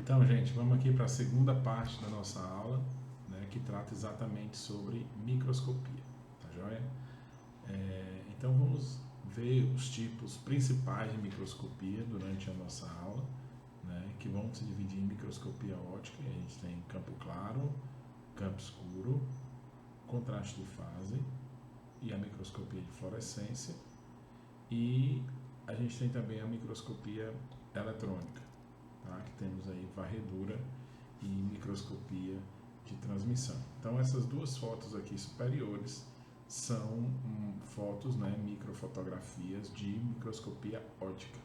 Então, gente, vamos aqui para a segunda parte da nossa aula, né, que trata exatamente sobre microscopia, tá joia? Então, vamos ver os tipos principais de microscopia durante a nossa aula, né, que vão se dividir em microscopia óptica. A gente tem campo claro, campo escuro, contraste de fase e a microscopia de fluorescência. E a gente tem também a microscopia eletrônica, tá? Que temos aí varredura e microscopia de transmissão. Então essas duas fotos aqui superiores são fotos, né, microfotografias de microscopia óptica.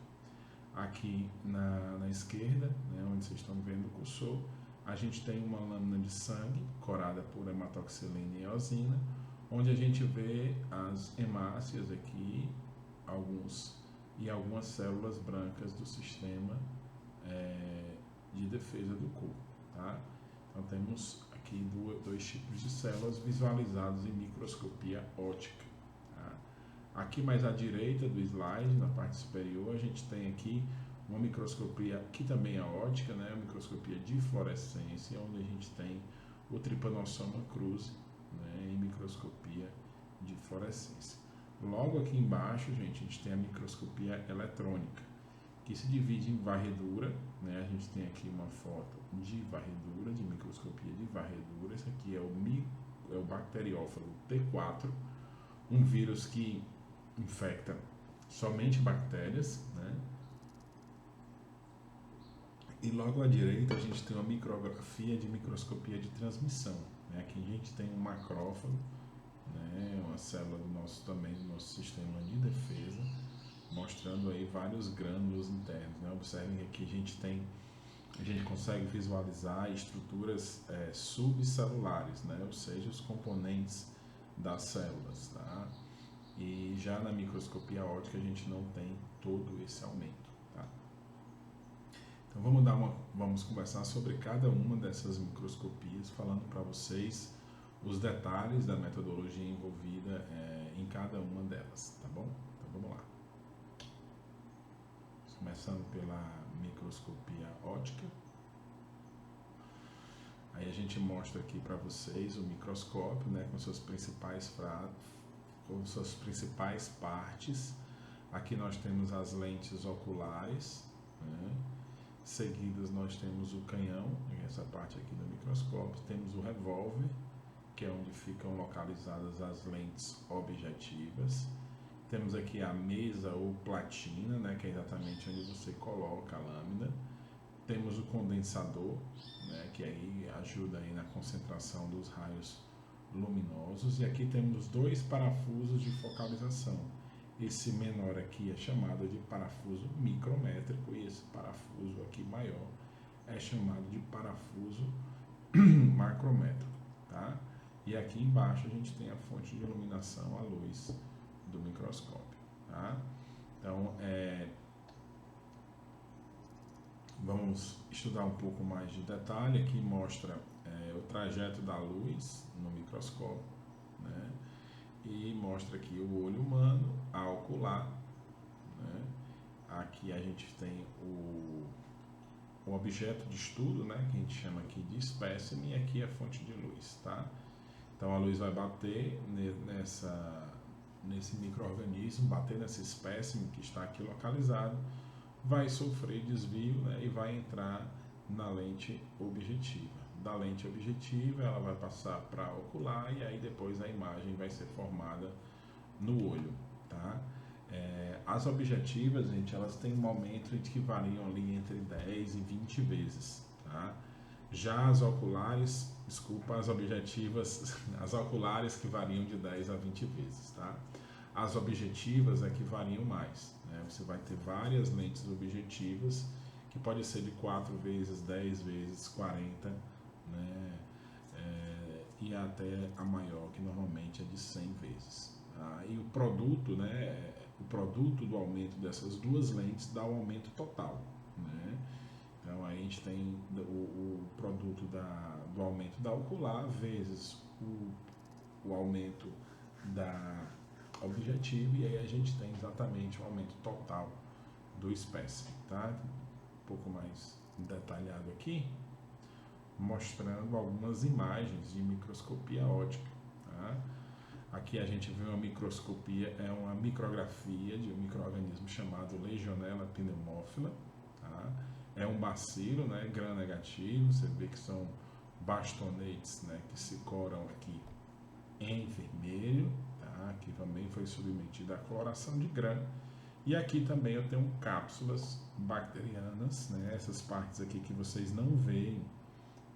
Aqui na esquerda, né, onde vocês estão vendo o cursor, a gente tem uma lâmina de sangue corada por hematoxilina e eosina, onde a gente vê as hemácias aqui, algumas células brancas do sistema de defesa do corpo, tá? Então temos aqui dois tipos de células visualizados em microscopia óptica, tá? Aqui mais à direita do slide, na parte superior, a gente tem aqui uma microscopia que também é óptica, né? A microscopia de fluorescência, onde a gente tem o Trypanosoma cruzi, né? Em microscopia de fluorescência. Logo aqui embaixo, gente, a gente tem a microscopia eletrônica, que se divide em varredura, né? A gente tem aqui uma foto de varredura, de microscopia de varredura. Esse aqui é o bacteriófago T4, um vírus que infecta somente bactérias, né? E logo à direita a gente tem uma micrografia de microscopia de transmissão, né? Aqui a gente tem um macrófago, né? Uma célula do nosso sistema de defesa, mostrando aí vários grânulos internos, né? Observem que aqui a gente consegue visualizar estruturas subcelulares, né? Ou seja, os componentes das células, tá? E já na microscopia óptica a gente não tem todo esse aumento, tá? Então vamos conversar sobre cada uma dessas microscopias, falando para vocês os detalhes da metodologia envolvida em cada uma delas, tá bom? Então vamos lá. Começando pela microscopia óptica. Aí a gente mostra aqui para vocês o microscópio, né, com suas principais partes. Aqui nós temos as lentes oculares, né? Seguidas nós temos o canhão, essa parte aqui do microscópio. Temos o revólver, que é onde ficam localizadas as lentes objetivas. Temos aqui a mesa ou platina, né, que é exatamente onde você coloca a lâmina. Temos o condensador, né, que aí ajuda aí na concentração dos raios luminosos. E aqui temos dois parafusos de focalização. Esse menor aqui é chamado de parafuso micrométrico e esse parafuso aqui maior é chamado de parafuso macrométrico, tá? E aqui embaixo a gente tem a fonte de iluminação, a luz do microscópio, tá? Então, vamos estudar um pouco mais de detalhe. Aqui mostra o trajeto da luz no microscópio, né? E mostra aqui o olho humano, a ocular, né? Aqui a gente tem o objeto de estudo, né, que a gente chama aqui de espécime, e aqui a fonte de luz, tá? Então a luz vai bater nesse micro-organismo, bater nesse espécime que está aqui localizado, vai sofrer desvio, né, e vai entrar na lente objetiva. Da lente objetiva ela vai passar para a ocular e aí depois a imagem vai ser formada no olho, tá? As objetivas, gente, elas têm um aumento que variam ali entre 10 e 20 vezes, tá? Já as oculares, as objetivas, as oculares que variam de 10 a 20 vezes, tá? As objetivas é que variam mais, né? Você vai ter várias lentes objetivas que pode ser de 4 vezes, 10 vezes, 40, né? E até a maior, que normalmente é de 100 vezes. Tá? E o produto, né? O produto do aumento dessas duas lentes dá o aumento total, né? Então aí a gente tem o produto do aumento da ocular vezes o aumento da objetiva, e aí a gente tem exatamente o aumento total do espécime, tá? Um pouco mais detalhado aqui, mostrando algumas imagens de microscopia ótica. Tá? Aqui a gente vê uma microscopia, é uma micrografia de um micro-organismo chamado Legionella pneumófila. Tá? É um bacilo, né, gram-negativo, você vê que são bastonetes, né, que se coram aqui em vermelho, tá? Que também foi submetido à cloração de gram. E aqui também eu tenho cápsulas bacterianas, né? Essas partes aqui que vocês não veem,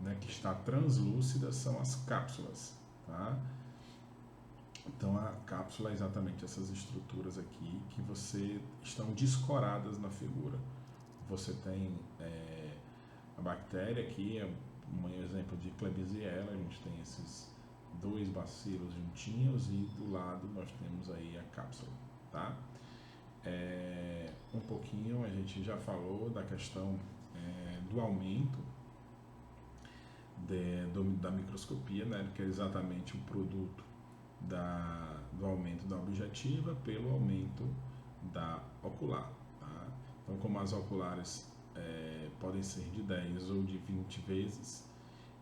né, que está translúcida, são as cápsulas, tá? Então a cápsula é exatamente essas estruturas aqui que estão descoradas na figura. Você tem a bactéria aqui, é um exemplo de Klebsiella, a gente tem esses dois bacilos juntinhos e do lado nós temos aí a cápsula, tá? Um pouquinho a gente já falou da questão do aumento da microscopia, né, que é exatamente o produto do aumento da objetiva pelo aumento da ocular. Tá? Então, como as oculares podem ser de 10 ou de 20 vezes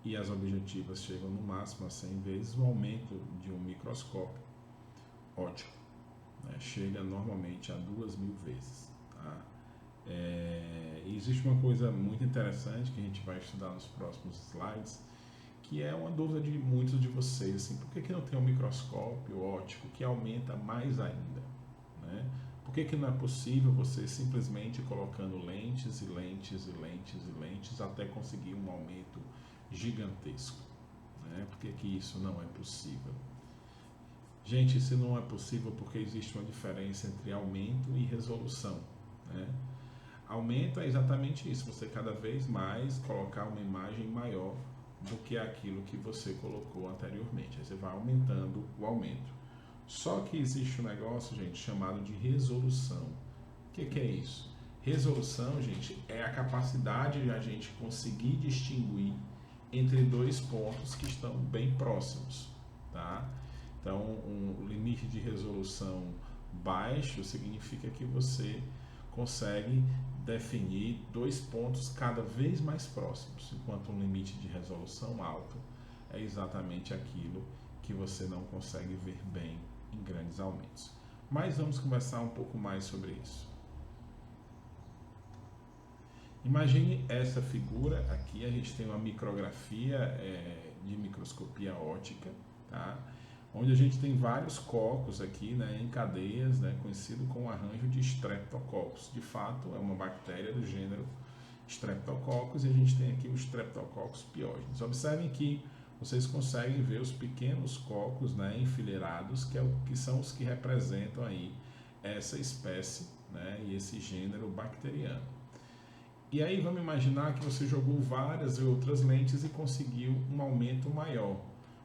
e as objetivas chegam no máximo a 100 vezes, o aumento de um microscópio óptico, né, chega normalmente a 2.000 vezes. Tá? E existe uma coisa muito interessante que a gente vai estudar nos próximos slides, que é uma dúvida de muitos de vocês, assim, por que não tem um microscópio óptico que aumenta mais ainda? Né? Por que não é possível você simplesmente colocando lentes e lentes e lentes e lentes até conseguir um aumento gigantesco? Né? Por que isso não é possível? Gente, se não é possível porque existe uma diferença entre aumento e resolução. Né? Aumento é exatamente isso, você cada vez mais colocar uma imagem maior do que aquilo que você colocou anteriormente. Aí você vai aumentando o aumento. Só que existe um negócio, gente, chamado de resolução. O que é isso? Resolução, gente, é a capacidade de a gente conseguir distinguir entre dois pontos que estão bem próximos, tá? Então, um limite de resolução baixo significa que você consegue definir dois pontos cada vez mais próximos, enquanto um limite de resolução alto é exatamente aquilo que você não consegue ver bem em grandes aumentos. Mas vamos conversar um pouco mais sobre isso. Imagine essa figura aqui, a gente tem uma micrografia de microscopia óptica, tá? Onde a gente tem vários cocos aqui, né, em cadeias, né, conhecido como arranjo de Streptococcus. De fato, é uma bactéria do gênero Streptococcus e a gente tem aqui o Streptococcus pyogenes. Observem que vocês conseguem ver os pequenos cocos, né, enfileirados, que são os que representam aí essa espécie, né, e esse gênero bacteriano. E aí vamos imaginar que você jogou várias outras lentes e conseguiu um aumento maior.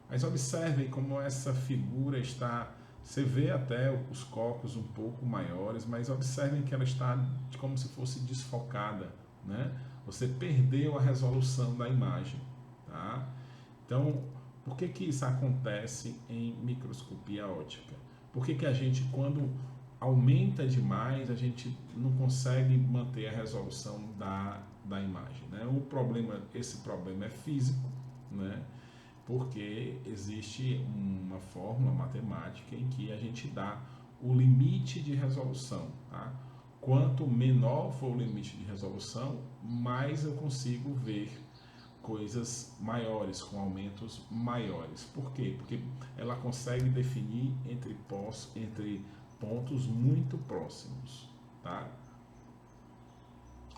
Mas observem como essa figura está, você vê até os cocos um pouco maiores, mas observem que ela está como se fosse desfocada, né? Você perdeu a resolução da imagem, tá? Então, por que isso acontece em microscopia óptica? Por que a gente, quando aumenta demais, a gente não consegue manter a resolução da imagem, né? Esse problema é físico, né? Porque existe uma fórmula matemática em que a gente dá o limite de resolução. Tá? Quanto menor for o limite de resolução, mais eu consigo ver coisas maiores, com aumentos maiores. Por quê? Porque ela consegue definir entre pontos muito próximos. Tá?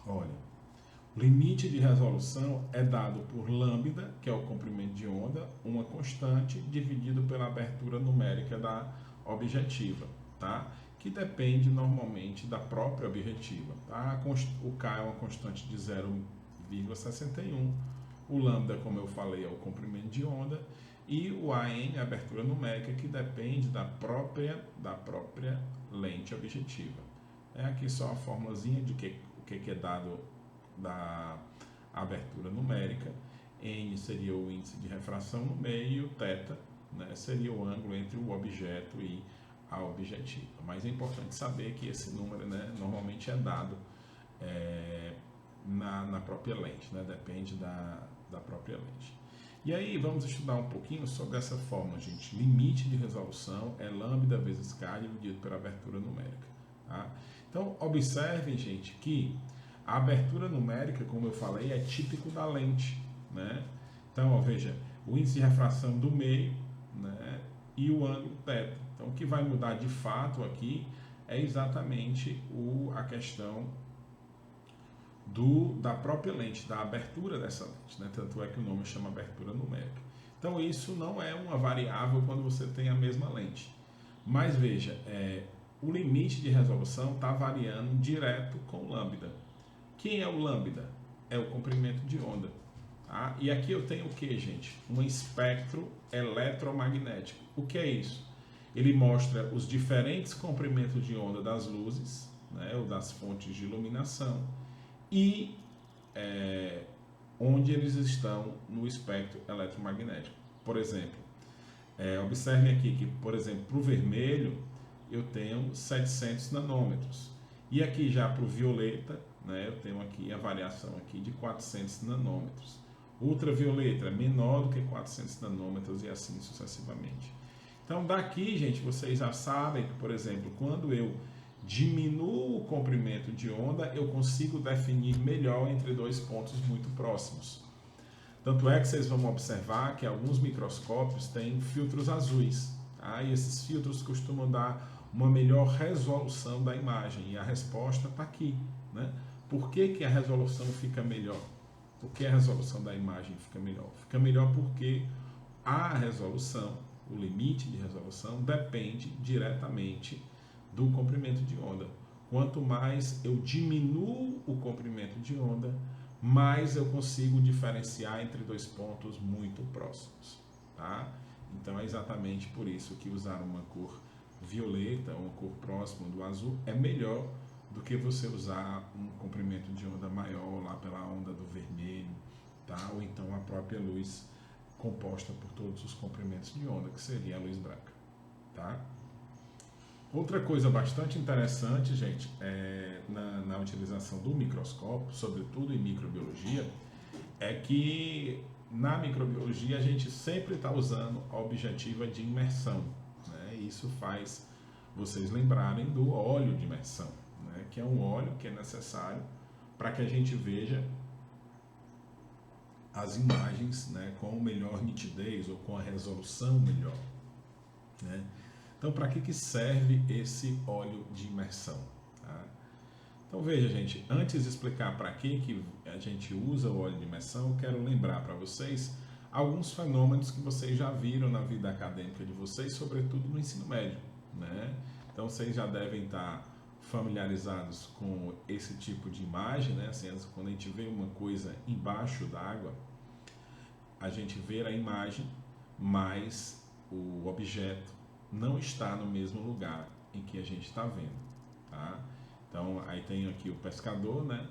Olha. O limite de resolução é dado por lambda, que é o comprimento de onda, uma constante, dividido pela abertura numérica da objetiva, tá? Que depende normalmente da própria objetiva. Tá? O K é uma constante de 0,61, o lambda, como eu falei, é o comprimento de onda, e o AN, a abertura numérica, que depende da própria lente objetiva. Aqui só a formulazinha de o que é dado da abertura numérica. N seria o índice de refração no meio, θ, né, seria o ângulo entre o objeto e a objetiva. Mas é importante saber que esse número, né, normalmente é dado na própria lente, né? Depende da própria lente. E aí vamos estudar um pouquinho sobre essa fórmula, gente. Limite de resolução é lambda vezes K dividido pela abertura numérica. Tá? Então, observem, gente, que a abertura numérica, como eu falei, é típico da lente, né? Então, ó, veja, o índice de refração do meio, né, e o ângulo θ. Então, o que vai mudar de fato aqui é exatamente a questão da própria lente, da abertura dessa lente, né? Tanto é que o nome chama abertura numérica. Então, isso não é uma variável quando você tem a mesma lente. Mas veja, o limite de resolução está variando direto com o lambda. Quem é o lambda? É o comprimento de onda. Tá? E aqui eu tenho o que, gente? Um espectro eletromagnético. O que é isso? Ele mostra os diferentes comprimentos de onda das luzes, né, ou das fontes de iluminação, e onde eles estão no espectro eletromagnético. Por exemplo, observem aqui que, por exemplo, para o vermelho eu tenho 700 nanômetros. E aqui já para o violeta, né, eu tenho aqui a variação aqui de 400 nanômetros. Ultravioleta é menor do que 400 nanômetros e assim sucessivamente. Então daqui, gente, vocês já sabem que, por exemplo, quando eu diminuo o comprimento de onda, eu consigo definir melhor entre dois pontos muito próximos. Tanto é que vocês vão observar que alguns microscópios têm filtros azuis, tá? E esses filtros costumam dar uma melhor resolução da imagem, e a resposta está aqui, né? Por que a resolução fica melhor? Por que a resolução da imagem fica melhor? Fica melhor porque a resolução, o limite de resolução, depende diretamente do comprimento de onda. Quanto mais eu diminuo o comprimento de onda, mais eu consigo diferenciar entre dois pontos muito próximos. Tá? Então é exatamente por isso que usar uma cor violeta, uma cor próxima do azul, é melhor do que você usar um comprimento de onda maior lá pela onda do vermelho, tá? Ou então a própria luz composta por todos os comprimentos de onda, que seria a luz branca. Tá? Outra coisa bastante interessante, gente, na utilização do microscópio, sobretudo em microbiologia, é que na microbiologia a gente sempre está usando a objetiva de imersão, né? Isso faz vocês lembrarem do óleo de imersão, né? Que é um óleo que é necessário para que a gente veja as imagens, né, com melhor nitidez ou com a resolução melhor, né? Então, para que serve esse óleo de imersão? Tá? Então, veja, gente, antes de explicar para que a gente usa o óleo de imersão, eu quero lembrar para vocês alguns fenômenos que vocês já viram na vida acadêmica de vocês, sobretudo no ensino médio, né? Então, vocês já devem estar familiarizados com esse tipo de imagem, né? Assim, quando a gente vê uma coisa embaixo d'água, a gente vê a imagem, mas o objeto não está no mesmo lugar em que a gente está vendo, tá? Então, aí tem aqui o pescador, né?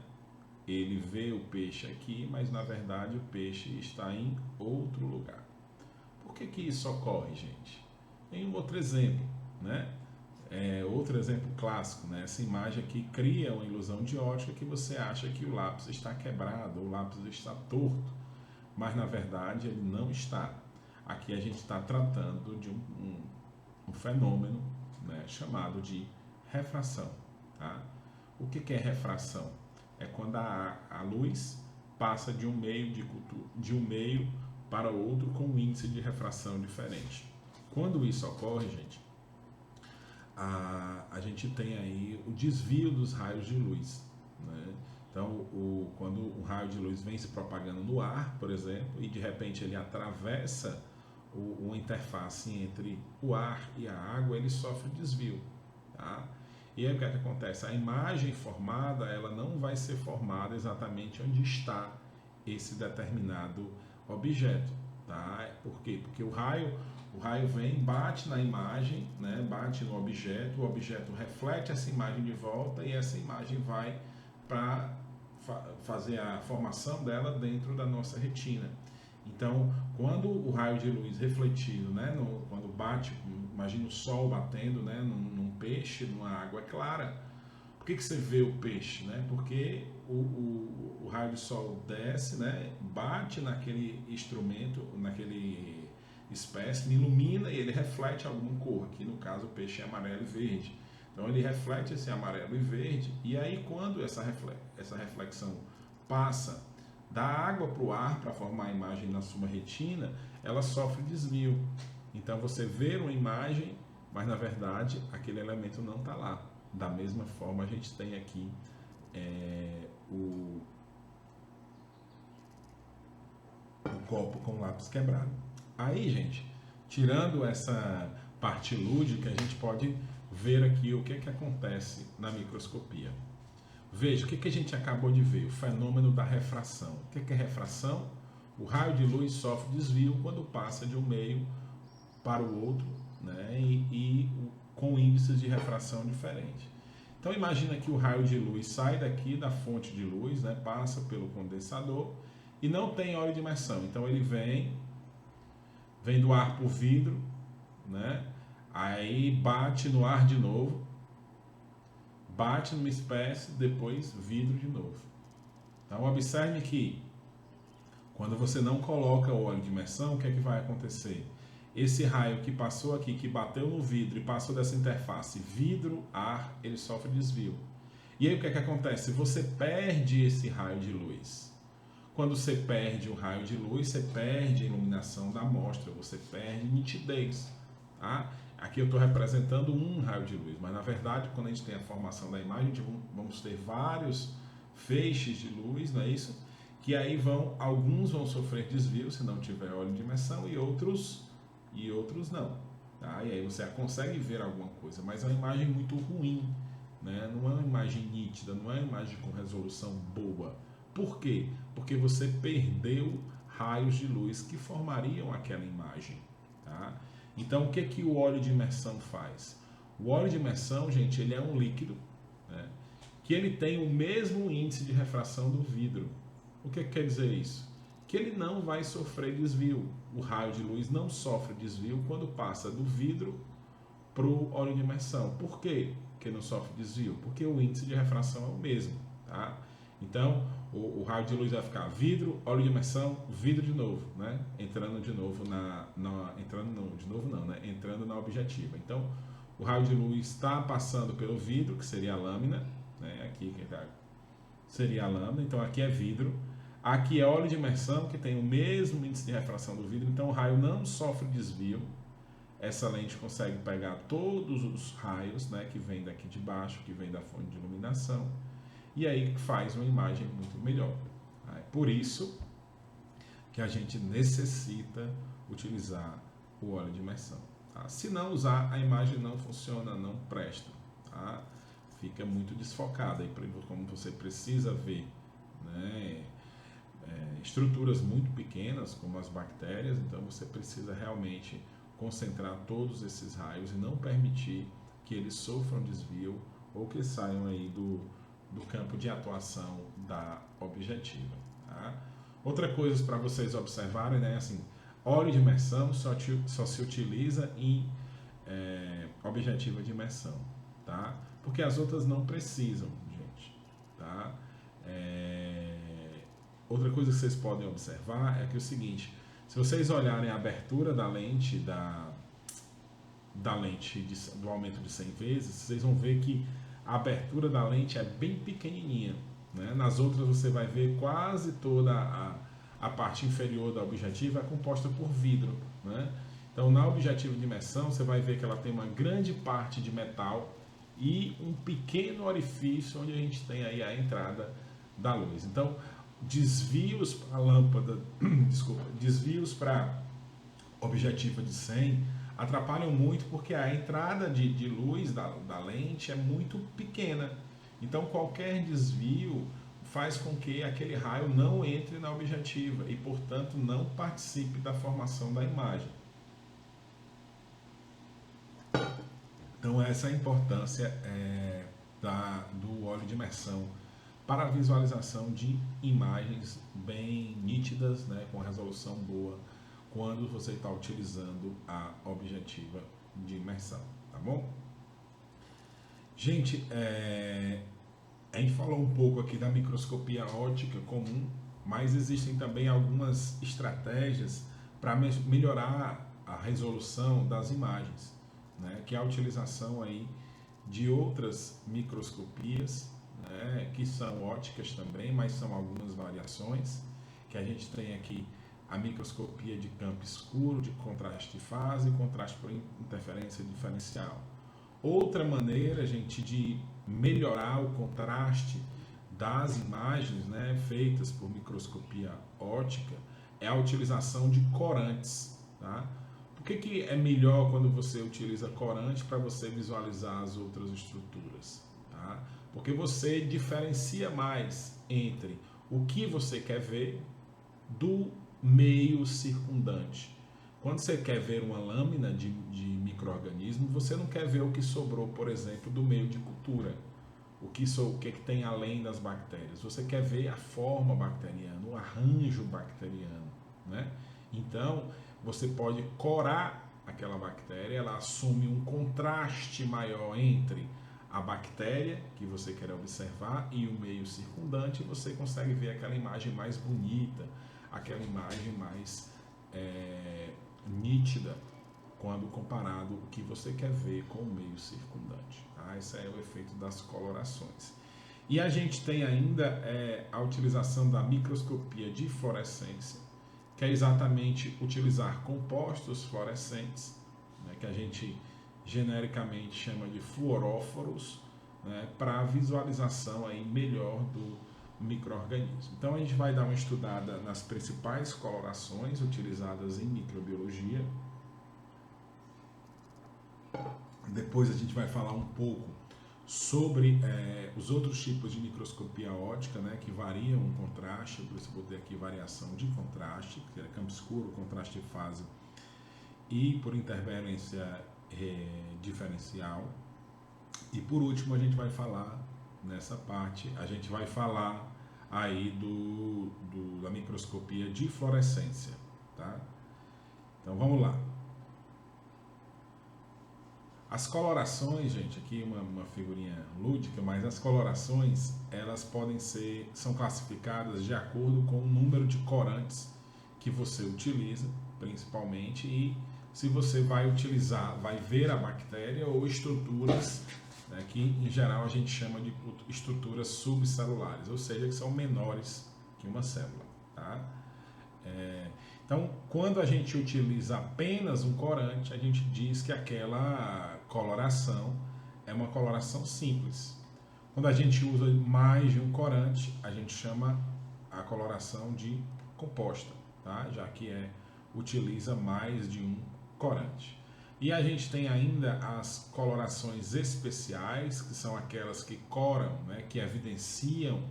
Ele vê o peixe aqui, mas na verdade o peixe está em outro lugar. Por que isso ocorre, gente? Tem um outro exemplo, né? Outro exemplo clássico, né? Essa imagem aqui cria uma ilusão de ótica que você acha que o lápis está quebrado, o lápis está torto, mas na verdade ele não está. Aqui a gente está tratando de um fenômeno, né, chamado de refração. Tá? O que é refração? É quando a luz passa de um meio para outro com um índice de refração diferente. Quando isso ocorre, gente, a gente tem aí o desvio dos raios de luz, né? Então, quando o raio de luz vem se propagando no ar, por exemplo, e de repente ele atravessa uma interface entre o ar e a água, ele sofre desvio. Tá? E aí o que acontece? A imagem formada, ela não vai ser formada exatamente onde está esse determinado objeto. Tá? Por quê? Porque o raio vem, bate na imagem, né? Bate no objeto, o objeto reflete essa imagem de volta e essa imagem vai para fazer a formação dela dentro da nossa retina. Então, quando o raio de luz refletido, né, quando bate, imagina o sol batendo, né, num peixe, numa água clara, por que você vê o peixe? Né? Porque o raio de sol desce, né, bate naquele instrumento, naquele espécime, ilumina e ele reflete alguma cor. Aqui no caso o peixe é amarelo e verde. Então ele reflete esse amarelo e verde, e aí quando essa reflexão passa da água para o ar para formar a imagem na sua retina, ela sofre desvio. Então você vê uma imagem, mas na verdade aquele elemento não está lá. Da mesma forma a gente tem aqui o copo com lápis quebrado. Aí, gente, tirando essa parte lúdica, a gente pode ver aqui o que acontece na microscopia. Veja, o que a gente acabou de ver? O fenômeno da refração. O que é refração? O raio de luz sofre desvio quando passa de um meio para o outro, né? e com índices de refração diferentes. Então imagina que o raio de luz sai daqui da fonte de luz, né? Passa pelo condensador e não tem óleo de imersão. Então ele vem do ar para o vidro, né? Aí bate no ar de novo, bate numa espécie, depois vidro de novo. Então observe que quando você não coloca o óleo de imersão, o que é que vai acontecer? Esse raio que passou aqui, que bateu no vidro e passou dessa interface vidro-ar, ele sofre desvio. E aí o que é que acontece? Você perde esse raio de luz. Quando você perde o raio de luz, você perde a iluminação da amostra, você perde nitidez. Tá? Aqui eu estou representando um raio de luz, mas na verdade, quando a gente tem a formação da imagem, vamos ter vários feixes de luz, não é isso? Que aí alguns vão sofrer desvio se não tiver óleo de imersão e outros não. Tá? E aí você consegue ver alguma coisa, mas é uma imagem muito ruim, né? Não é uma imagem nítida, não é uma imagem com resolução boa. Por quê? Porque você perdeu raios de luz que formariam aquela imagem. Tá? Então, o que o óleo de imersão faz? O óleo de imersão, gente, ele é um líquido, né, que ele tem o mesmo índice de refração do vidro. O que quer dizer isso? Que ele não vai sofrer desvio. O raio de luz não sofre desvio quando passa do vidro para o óleo de imersão. Por quê que não sofre desvio? Porque o índice de refração é o mesmo. Tá? Então, o raio de luz vai ficar vidro, óleo de imersão, vidro de novo, né? Entrando de novo entrando na objetiva. Então, o raio de luz está passando pelo vidro, que seria a lâmina, né? Aqui seria a lâmina, então aqui é vidro. Aqui é óleo de imersão, que tem o mesmo índice de refração do vidro, então o raio não sofre desvio. Essa lente consegue pegar todos os raios, né, que vem daqui de baixo, que vem da fonte de iluminação, e aí faz uma imagem muito melhor. É por isso que a gente necessita utilizar o óleo de imersão. Tá? Se não usar, a imagem não funciona, não presta. Tá? Fica muito desfocada. E como você precisa ver, né, estruturas muito pequenas, como as bactérias, então você precisa realmente concentrar todos esses raios e não permitir que eles sofram desvio ou que saiam aí do campo de atuação da objetiva. Tá? Outra coisa para vocês observarem, né, assim, óleo de imersão só se utiliza em objetiva de imersão, tá? Porque as outras não precisam, gente. Tá? Outra coisa que vocês podem observar é que é o seguinte: se vocês olharem a abertura da lente do aumento de 100 vezes, vocês vão ver que a abertura da lente é bem pequenininha, né? Nas outras você vai ver quase toda a parte inferior da objetiva é composta por vidro, né? Então na objetiva de imersão você vai ver que ela tem uma grande parte de metal e um pequeno orifício onde a gente tem aí a entrada da luz. Então desvios para a lâmpada, desvios para objetiva de 100 atrapalham muito porque a entrada de luz da lente é muito pequena. Então qualquer desvio faz com que aquele raio não entre na objetiva e, portanto, não participe da formação da imagem. Então essa é a importância do óleo de imersão para a visualização de imagens bem nítidas, né, com resolução boa, quando você está utilizando a objetiva de imersão, tá bom? Gente, A gente falou um pouco aqui da microscopia óptica comum, mas existem também algumas estratégias para melhorar a resolução das imagens, né? Que é a utilização aí de outras microscopias, né? Que são óticas também, mas são algumas variações, que a gente tem aqui a microscopia de campo escuro, de contraste de fase e contraste por interferência diferencial. Outra maneira, gente, de melhorar o contraste das imagens, né, feitas por microscopia óptica é a utilização de corantes. Tá? Por que é melhor quando você utiliza corante para você visualizar as outras estruturas? Tá? Porque você diferencia mais entre o que você quer ver do meio circundante. Quando você quer ver uma lâmina de micro-organismo, você não quer ver o que sobrou, por exemplo, do meio de cultura. O que tem além das bactérias. Você quer ver a forma bacteriana, o arranjo bacteriano. Né? Então, você pode corar aquela bactéria, ela assume um contraste maior entre a bactéria que você quer observar e o meio circundante, e você consegue ver aquela imagem mais bonita, aquela imagem mais nítida quando comparado o que você quer ver com o meio circundante. Tá? Esse é o efeito das colorações. E a gente tem ainda a utilização da microscopia de fluorescência, que é exatamente utilizar compostos fluorescentes, né, que a gente genericamente chama de fluoróforos, né, para a visualização aí melhor do micro-organismo. Então a gente vai dar uma estudada nas principais colorações utilizadas em microbiologia. Depois a gente vai falar um pouco sobre os outros tipos de microscopia óptica, né, que variam o contraste, por isso eu botei aqui variação de contraste, que é campo escuro, contraste de fase e por interferência diferencial. E por último a gente vai falar, nessa parte, a gente vai falar aí da microscopia de fluorescência. Tá? Então vamos lá. As colorações, gente, aqui uma figurinha lúdica, mas as colorações, elas são classificadas de acordo com o número de corantes que você utiliza, principalmente, e se você vai ver a bactéria ou estruturas, né, que em geral a gente chama de estruturas subcelulares, ou seja, que são menores que uma célula. Tá? Então, quando a gente utiliza apenas um corante, a gente diz que aquela coloração é uma coloração simples. Quando a gente usa mais de um corante, a gente chama a coloração de composta, tá? Já que utiliza mais de um corante. E a gente tem ainda as colorações especiais, que são aquelas que coram, né, que evidenciam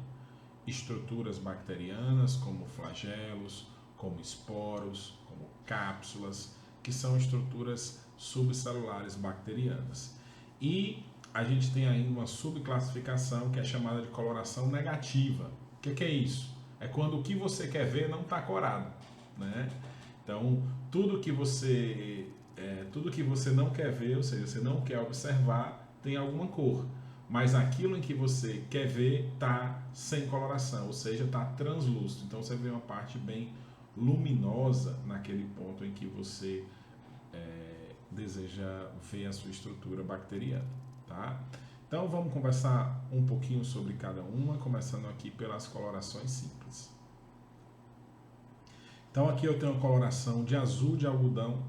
estruturas bacterianas, como flagelos, como esporos, como cápsulas, que são estruturas subcelulares bacterianas. E a gente tem ainda uma subclassificação que é chamada de coloração negativa. O que é isso? É quando o que você quer ver não está corado, né? Então, tudo que você não quer ver, ou seja, você não quer observar, tem alguma cor. Mas aquilo em que você quer ver está sem coloração, ou seja, está translúcido. Então, você vê uma parte bem luminosa naquele ponto em que você deseja ver a sua estrutura bacteriana, tá? Então vamos conversar um pouquinho sobre cada uma, começando aqui pelas colorações simples. Então aqui eu tenho uma coloração de azul de algodão,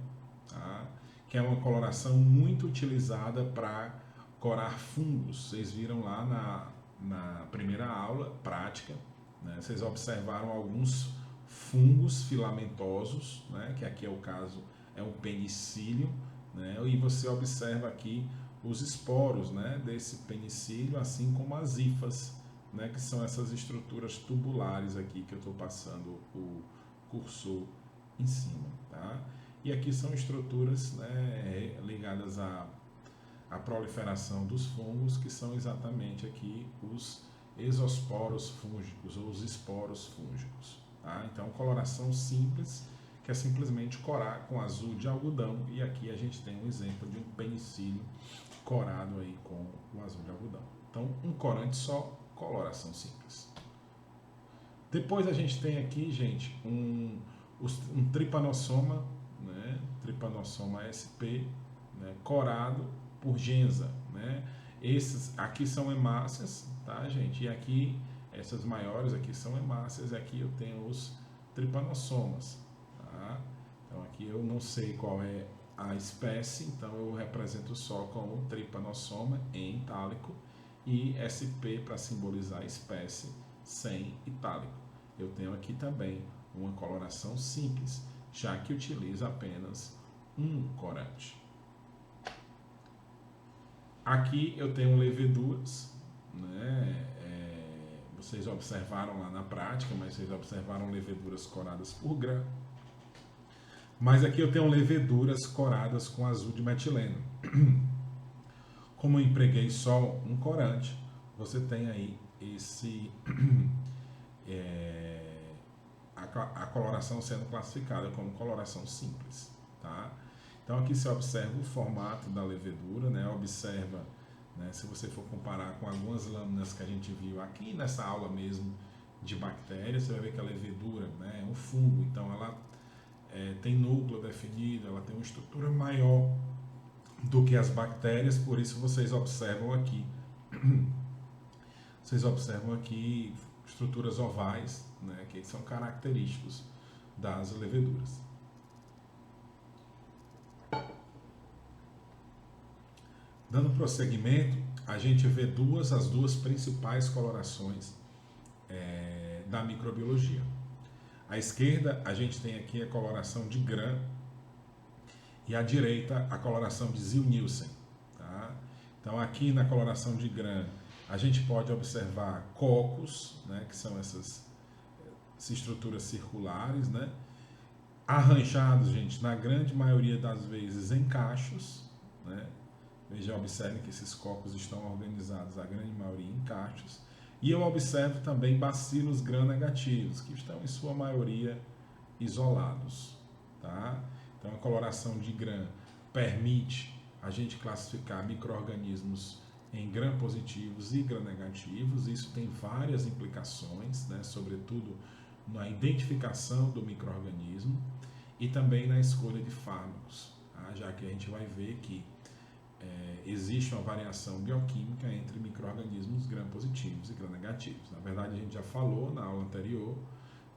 tá? Que é uma coloração muito utilizada para corar fungos. Vocês viram lá na primeira aula prática, né? Vocês observaram alguns fungos filamentosos, né? Que aqui é o caso, é um penicílio, né? E você observa aqui os esporos, né, desse penicílio, assim como as hifas, né, que são essas estruturas tubulares aqui que eu estou passando o cursor em cima. Tá? E aqui são estruturas, né, ligadas à proliferação dos fungos, que são exatamente aqui os exosporos fúngicos ou os esporos fúngicos. Tá? Então, coloração simples, que é simplesmente corar com azul de algodão, e aqui a gente tem um exemplo de um penicílio corado aí com o azul de algodão. Então, um corante só coloração simples. Depois a gente tem aqui, gente, um tripanossoma, né? Tripanossoma SP, né? Corado por Genza, né? Esses aqui são hemácias, tá, gente? E aqui, essas maiores aqui são hemácias, e aqui eu tenho os tripanossomas, tá? Então aqui eu não sei qual é a espécie, então eu represento só como tripanossoma em itálico e SP para simbolizar a espécie sem itálico. Eu tenho aqui também uma coloração simples, já que utiliza apenas um corante. Aqui eu tenho leveduras, né? Vocês observaram lá na prática, mas vocês observaram leveduras coradas por grã. Mas aqui eu tenho leveduras coradas com azul de metileno. Como eu empreguei só um corante, você tem aí a coloração sendo classificada como coloração simples, tá? Então aqui você observa o formato da levedura, né? Observa, né, se você for comparar com algumas lâminas que a gente viu aqui nessa aula mesmo de bactérias, você vai ver que a levedura, né, é um fungo, então ela tem núcleo definido, ela tem uma estrutura maior do que as bactérias, por isso vocês observam aqui estruturas ovais, né, que são característicos das leveduras. Dando prosseguimento, a gente vê as duas principais colorações da microbiologia. À esquerda, a gente tem aqui a coloração de grã e à direita, a coloração de Ziehl-Neelsen. Tá? Então, aqui na coloração de grã, a gente pode observar cocos, né, que são essas estruturas circulares, né, arranjados, gente, na grande maioria das vezes em cachos, né. Veja, observem que esses cocos estão organizados, a grande maioria em cachos. E eu observo também bacilos gram-negativos, que estão em sua maioria isolados. Tá? Então a coloração de grã permite a gente classificar micro-organismos em gram-positivos e gram-negativos. Isso tem várias implicações, né? Sobretudo na identificação do micro-organismo e também na escolha de fármacos, tá? Já que a gente vai ver que existe uma variação bioquímica entre micro-organismos gram-positivos e gram-negativos. Na verdade, a gente já falou na aula anterior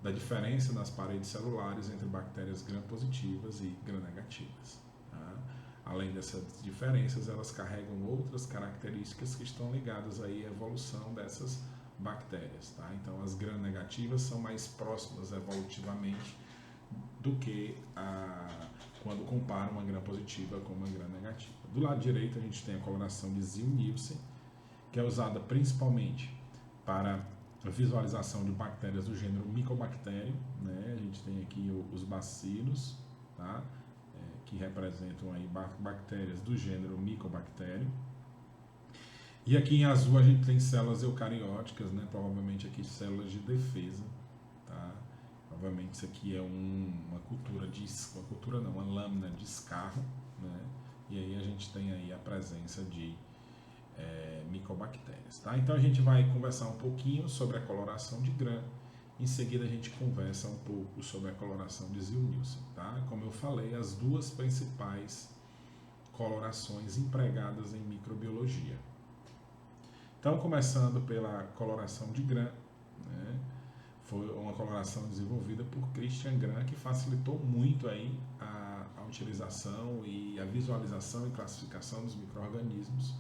da diferença nas paredes celulares entre bactérias gram-positivas e gram-negativas. Tá? Além dessas diferenças, elas carregam outras características que estão ligadas aí à evolução dessas bactérias. Tá? Então, as gram-negativas são mais próximas evolutivamente do que quando compara uma gram-positiva com uma gram-negativa. Do lado direito, a gente tem a coloração de Ziehl-Neelsen, que é usada principalmente para a visualização de bactérias do gênero Mycobacterium, né? A gente tem aqui os bacilos, tá? Que representam aí bactérias do gênero Mycobacterium. E aqui em azul a gente tem células eucarióticas, né? Provavelmente aqui células de defesa, tá? Obviamente isso aqui é uma lâmina de escarro, né? E aí a gente tem aí a presença de micobactérias, tá? Então a gente vai conversar um pouquinho sobre a coloração de grã, em seguida a gente conversa um pouco sobre a coloração de Ziehl-Neelsen, tá? Como eu falei, as duas principais colorações empregadas em microbiologia. Então, começando pela coloração de grã, né? Foi uma coloração desenvolvida por Christian Gram, que facilitou muito aí a utilização e a visualização e classificação dos micro-organismos.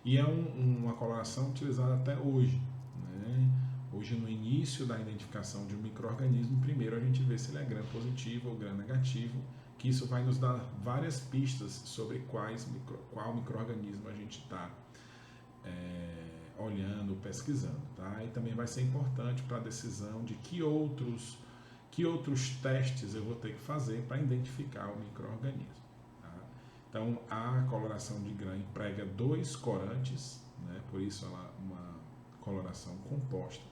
E é uma coloração utilizada até hoje. Né? Hoje, no início da identificação de um micro-organismo, primeiro a gente vê se ele é gram-positivo ou gram-negativo, que isso vai nos dar várias pistas sobre qual micro-organismo a gente está olhando, pesquisando, tá? E também vai ser importante para a decisão de que outros testes eu vou ter que fazer para identificar o micro-organismo. Tá? Então, a coloração de grã emprega 2 corantes, né? Por isso ela é uma coloração composta.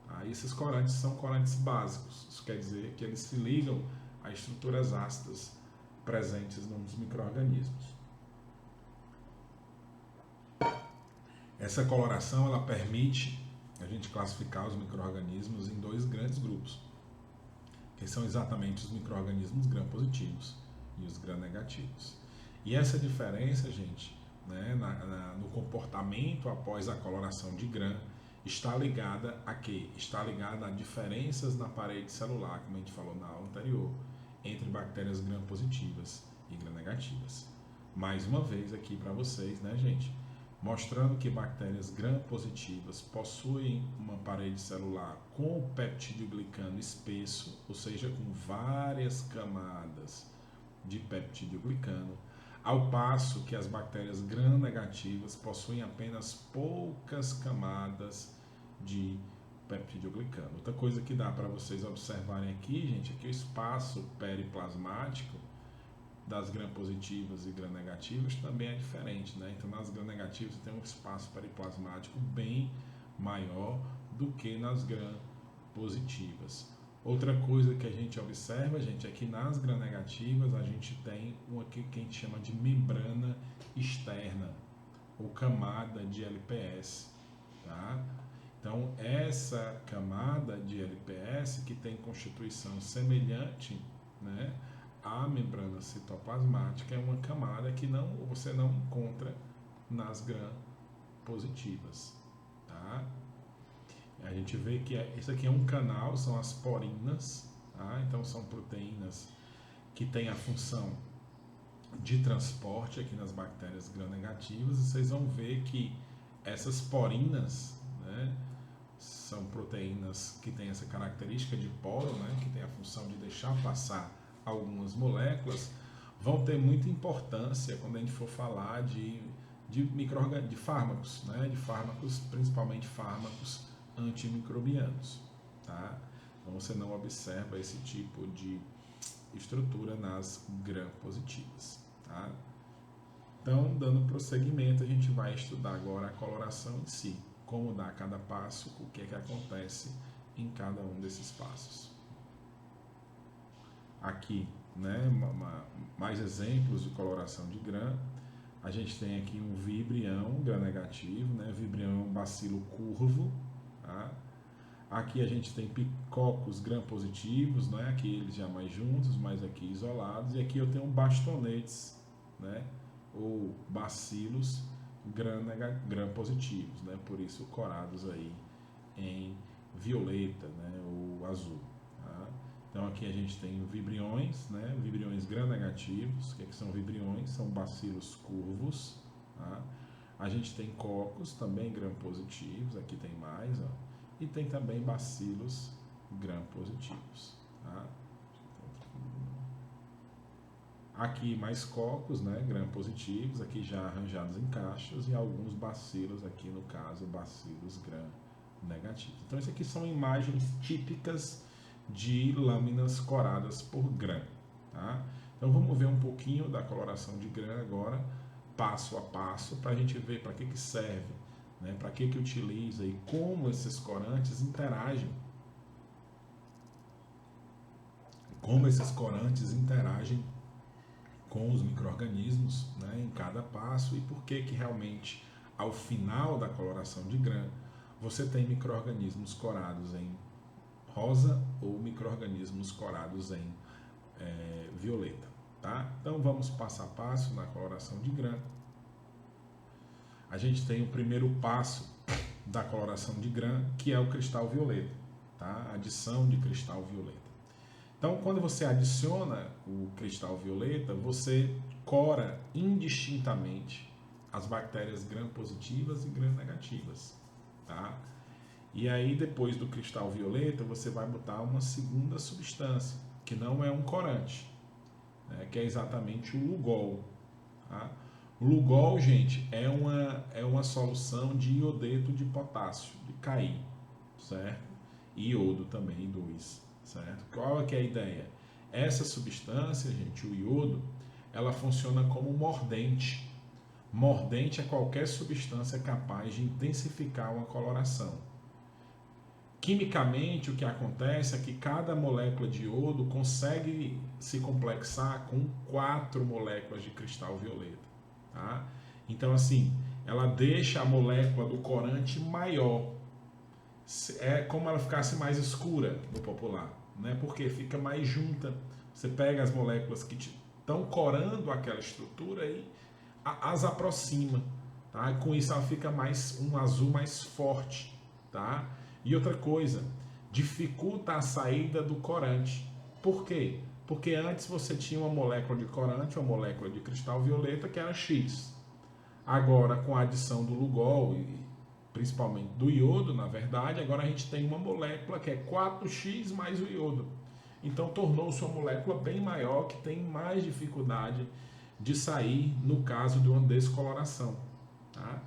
Tá? E esses corantes são corantes básicos, isso quer dizer que eles se ligam a estruturas ácidas presentes nos micro-organismos. Essa coloração ela permite a gente classificar os micro-organismos em dois grandes grupos, que são exatamente os micro-organismos gram-positivos e os gram-negativos. E essa diferença, gente, né, no comportamento após a coloração de gram, está ligada a quê? Está ligada a diferenças na parede celular, como a gente falou na aula anterior, entre bactérias gram-positivas e gram-negativas. Mais uma vez aqui para vocês, né, gente? Mostrando que bactérias gram-positivas possuem uma parede celular com o peptidoglicano espesso, ou seja, com várias camadas de peptidoglicano, ao passo que as bactérias gram-negativas possuem apenas poucas camadas de peptidoglicano. Outra coisa que dá para vocês observarem aqui, gente, é que o espaço periplasmático das gram-positivas e gram-negativas também é diferente, né? Então, nas gram-negativas tem um espaço periplasmático bem maior do que nas gram-positivas. Outra coisa que a gente observa, gente, é que nas gram-negativas a gente tem uma que a gente chama de membrana externa ou camada de LPS, tá? Então, essa camada de LPS que tem constituição semelhante, né, a membrana citoplasmática, é uma camada que você não encontra nas gram-positivas, tá? A gente vê que isso aqui é um canal, são as porinas, tá? Então são proteínas que têm a função de transporte aqui nas bactérias gram-negativas, e vocês vão ver que essas porinas, né, são proteínas que têm essa característica de poro, né, que tem a função de deixar passar algumas moléculas, vão ter muita importância quando a gente for falar de fármacos, né? De fármacos, principalmente fármacos antimicrobianos, tá? Então você não observa esse tipo de estrutura nas gram-positivas, tá? Então, dando prosseguimento, a gente vai estudar agora a coloração em si, como dá cada passo, o que é que acontece em cada um desses passos. Aqui, né, mais exemplos de coloração de gram. A gente tem aqui um vibrião gram-negativo, né, vibrião é um bacilo curvo, tá? Aqui a gente tem picocos gram-positivos, né, aqui eles já mais juntos, mas aqui isolados. E aqui eu tenho bastonetes, né, ou bacilos gram-positivos, né, por isso corados aí em violeta, né, ou azul. Então aqui a gente tem vibriões, né? Vibriões gram-negativos. O que são vibriões? São bacilos curvos. Tá? A gente tem cocos, também gram-positivos, aqui tem mais, ó. E tem também bacilos gram-positivos. Tá? Aqui mais cocos, né? Gram-positivos, aqui já arranjados em caixas, e alguns bacilos, aqui no caso, bacilos gram-negativos. Então, isso aqui são imagens típicas de lâminas coradas por gram, tá? Então vamos ver um pouquinho da coloração de gram agora, passo a passo, para a gente ver para que serve, né? Para que utiliza e como esses corantes interagem, com os micro-organismos, né? Em cada passo, e por que realmente ao final da coloração de gram você tem micro-organismos corados em rosa ou micro-organismos corados em violeta, tá? Então vamos passo a passo na coloração de gram. A gente tem o primeiro passo da coloração de gram, que é o cristal violeta, tá? Adição de cristal violeta. Então, quando você adiciona o cristal violeta, você cora indistintamente as bactérias gram-positivas e gram-negativas, tá? E aí, depois do cristal violeta, você vai botar uma segunda substância, que não é um corante, né, que é exatamente o Lugol. Tá? O Lugol, gente, é uma solução de iodeto de potássio, de Ki, certo? E iodo também, 2, certo? Qual é que é a ideia? Essa substância, gente, o iodo, ela funciona como mordente. Mordente é qualquer substância capaz de intensificar uma coloração. Quimicamente, o que acontece é que cada molécula de iodo consegue se complexar com 4 moléculas de cristal violeta. Tá? Então, assim, ela deixa a molécula do corante maior. é como ela ficasse mais escura no popular, né? Porque fica mais junta. Você pega as moléculas que estão corando aquela estrutura e as aproxima, tá? E com isso ela fica mais um azul mais forte, tá? E outra coisa, dificulta a saída do corante. Por quê? Porque antes você tinha uma molécula de corante, uma molécula de cristal violeta que era X. Agora, com a adição do Lugol e principalmente do iodo, na verdade, agora a gente tem uma molécula que é 4x mais o iodo. Então tornou-se uma molécula bem maior, que tem mais dificuldade de sair no caso de uma descoloração. Tá?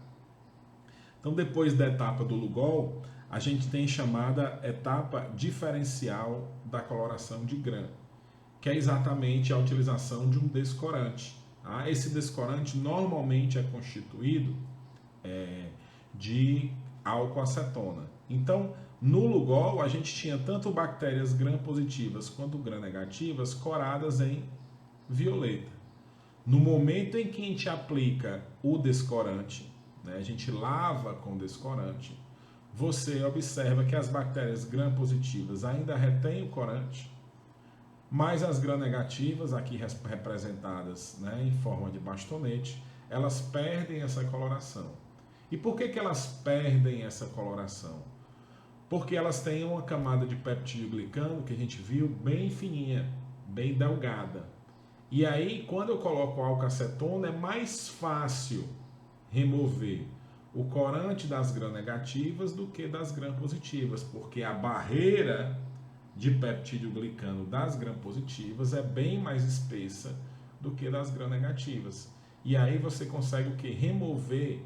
Então, depois da etapa do Lugol, a gente tem chamada etapa diferencial da coloração de grã, que é exatamente a utilização de um descorante. Tá? Esse descorante normalmente é constituído de álcool acetona. Então, no Lugol, a gente tinha tanto bactérias gram-positivas quanto gram-negativas coradas em violeta. No momento em que a gente aplica o descorante, né, a gente lava com descorante, você observa que as bactérias gram-positivas ainda retêm o corante, mas as gram-negativas, aqui representadas, né, em forma de bastonete, elas perdem essa coloração. E por que elas perdem essa coloração? Porque elas têm uma camada de peptidoglicano, que a gente viu, bem fininha, bem delgada. E aí, quando eu coloco o álcool acetona, é mais fácil remover o corante das gram-negativas do que das gram-positivas, porque a barreira de peptidoglicano das gram-positivas é bem mais espessa do que das gram-negativas. E aí você consegue o que? Remover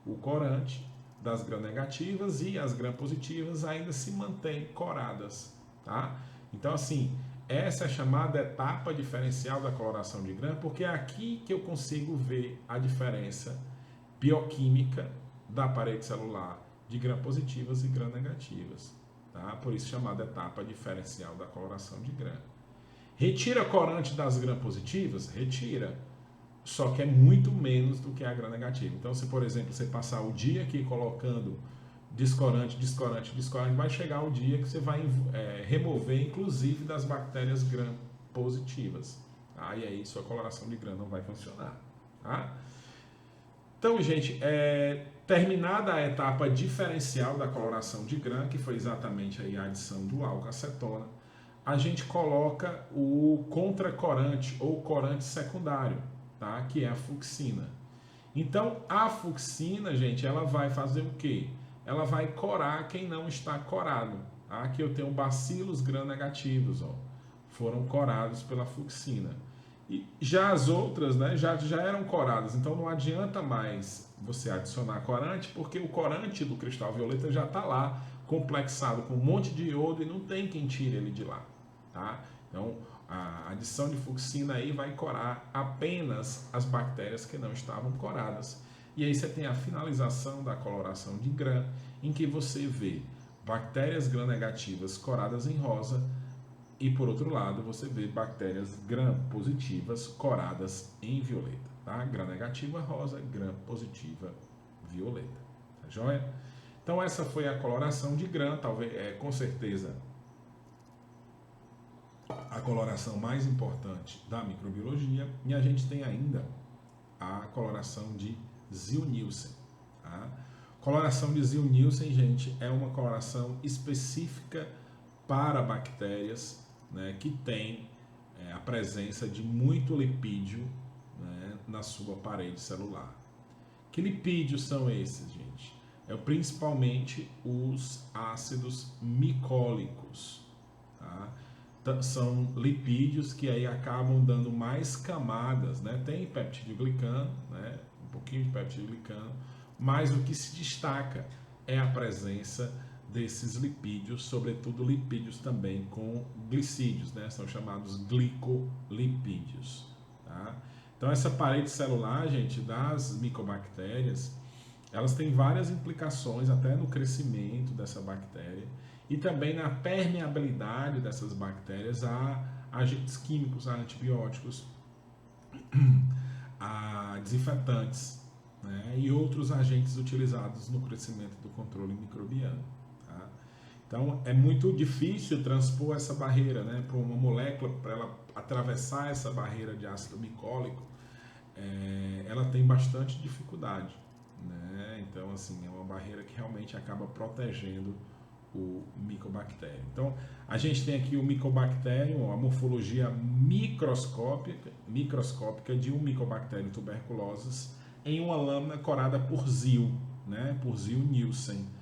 o corante das gram-negativas e as gram-positivas ainda se mantêm coradas, tá? Então, assim, essa é a chamada etapa diferencial da coloração de grã, porque é aqui que eu consigo ver a diferença bioquímica da parede celular de gram-positivas e gram-negativas, tá? Por isso chamada etapa diferencial da coloração de grã. Retira corante das gram-positivas? Retira. Só que é muito menos do que a gram-negativa. Então, se por exemplo você passar o dia aqui colocando descorante, vai chegar o dia que você vai remover inclusive das bactérias gram-positivas. Tá? E aí sua coloração de grã não vai funcionar. Tá? Então, gente, terminada a etapa diferencial da coloração de grã, que foi exatamente aí a adição do álcool acetona, a gente coloca o contracorante ou corante secundário, tá? Que é a fucsina. Então, a fucsina, gente, ela vai fazer o quê? Ela vai corar quem não está corado. Tá? Aqui eu tenho bacilos gram-negativos, ó, foram corados pela fucsina. E já as outras, né, já eram coradas, então não adianta mais você adicionar corante, porque o corante do cristal violeta já está lá, complexado com um monte de iodo e não tem quem tire ele de lá. Tá? Então, a adição de fucsina aí vai corar apenas as bactérias que não estavam coradas. E aí você tem a finalização da coloração de grã, em que você vê bactérias gram-negativas coradas em rosa, e por outro lado você vê bactérias gram-positivas coradas em violeta. Tá? Gram-negativa rosa, gram-positiva violeta. Tá joia? Então essa foi a coloração de grã, talvez, com certeza, a coloração mais importante da microbiologia. E a gente tem ainda a coloração de Ziehl-Neelsen. Tá? Coloração de Ziehl-Neelsen, gente, é uma coloração específica para bactérias, né, que tem a presença de muito lipídio, né, na sua parede celular. Que lipídios são esses, gente? Principalmente os ácidos micólicos. Tá? São lipídios que aí acabam dando mais camadas, né? Tem peptidoglicano, né? Um pouquinho de peptidoglicano, mas o que se destaca é a presença desses lipídios, sobretudo lipídios também com glicídios, né? São chamados glicolipídios. Tá? Então essa parede celular, gente, das micobactérias, elas têm várias implicações até no crescimento dessa bactéria e também na permeabilidade dessas bactérias a agentes químicos, a antibióticos, a desinfetantes, né? E outros agentes utilizados no crescimento do controle microbiano. Tá? Então, é muito difícil transpor essa barreira, né? Para uma molécula, para ela atravessar essa barreira de ácido micólico, ela tem bastante dificuldade, né? Então, assim, é uma barreira que realmente acaba protegendo o micobactério. Então, a gente tem aqui o micobactério, a morfologia microscópica de um micobactério tuberculosis em uma lâmina corada por Ziel, né? Por Ziel-Nielsen.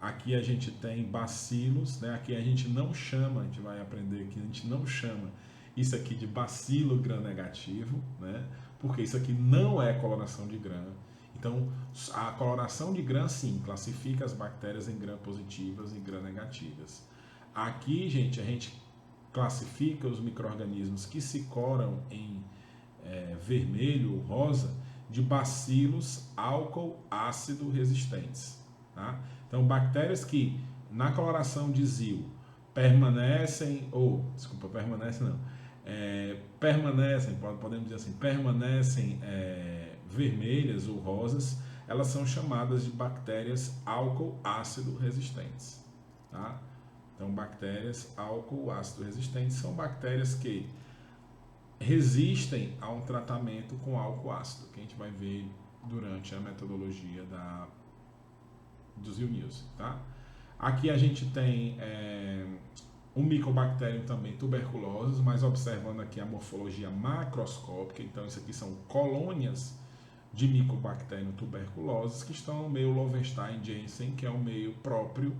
Aqui a gente tem bacilos, né? Aqui a gente não chama, a gente vai aprender que a gente não chama isso aqui de bacilo gram-negativo, né? Porque isso aqui não é coloração de gram. Então, a coloração de gram, sim, classifica as bactérias em gram-positivas e gram-negativas. Aqui, gente, a gente classifica os micro-organismos que se coram em vermelho ou rosa de bacilos álcool ácido resistentes, tá? Então, bactérias que na coloração de Ziel permanecem, podemos dizer assim, permanecem vermelhas ou rosas, elas são chamadas de bactérias álcool ácido resistentes, tá? Então, bactérias álcool ácido resistentes são bactérias que resistem a um tratamento com álcool ácido, que a gente vai ver durante a metodologia do Ziel-Nielsen, tá? Aqui a gente tem um micobactério também tuberculosis, mas observando aqui a morfologia macroscópica. Então, isso aqui são colônias de micobactério tuberculosis que estão no meio Lowenstein-Janssen, que é o meio próprio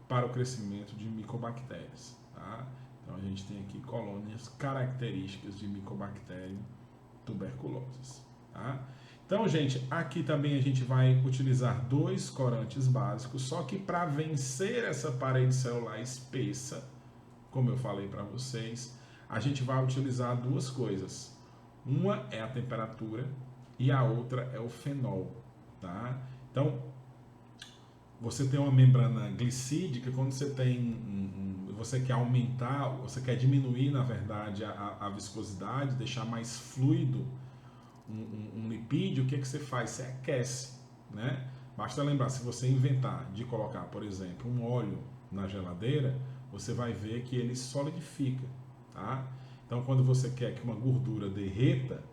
para o crescimento de micobactérias, tá? Então, a gente tem aqui colônias características de micobactério tuberculosis, tá? Então, gente, aqui também a gente vai utilizar 2 corantes básicos, só que para vencer essa parede celular espessa, como eu falei para vocês, a gente vai utilizar 2 coisas. Uma é a temperatura e a outra é o fenol, tá? Então, você tem uma membrana glicídica, quando você você quer aumentar, você quer diminuir, na verdade, a viscosidade, deixar mais fluido um lipídio, o que você faz? Você aquece, né? Basta lembrar, se você inventar de colocar, por exemplo, um óleo na geladeira, você vai ver que ele solidifica, tá? Então, quando você quer que uma gordura derreta,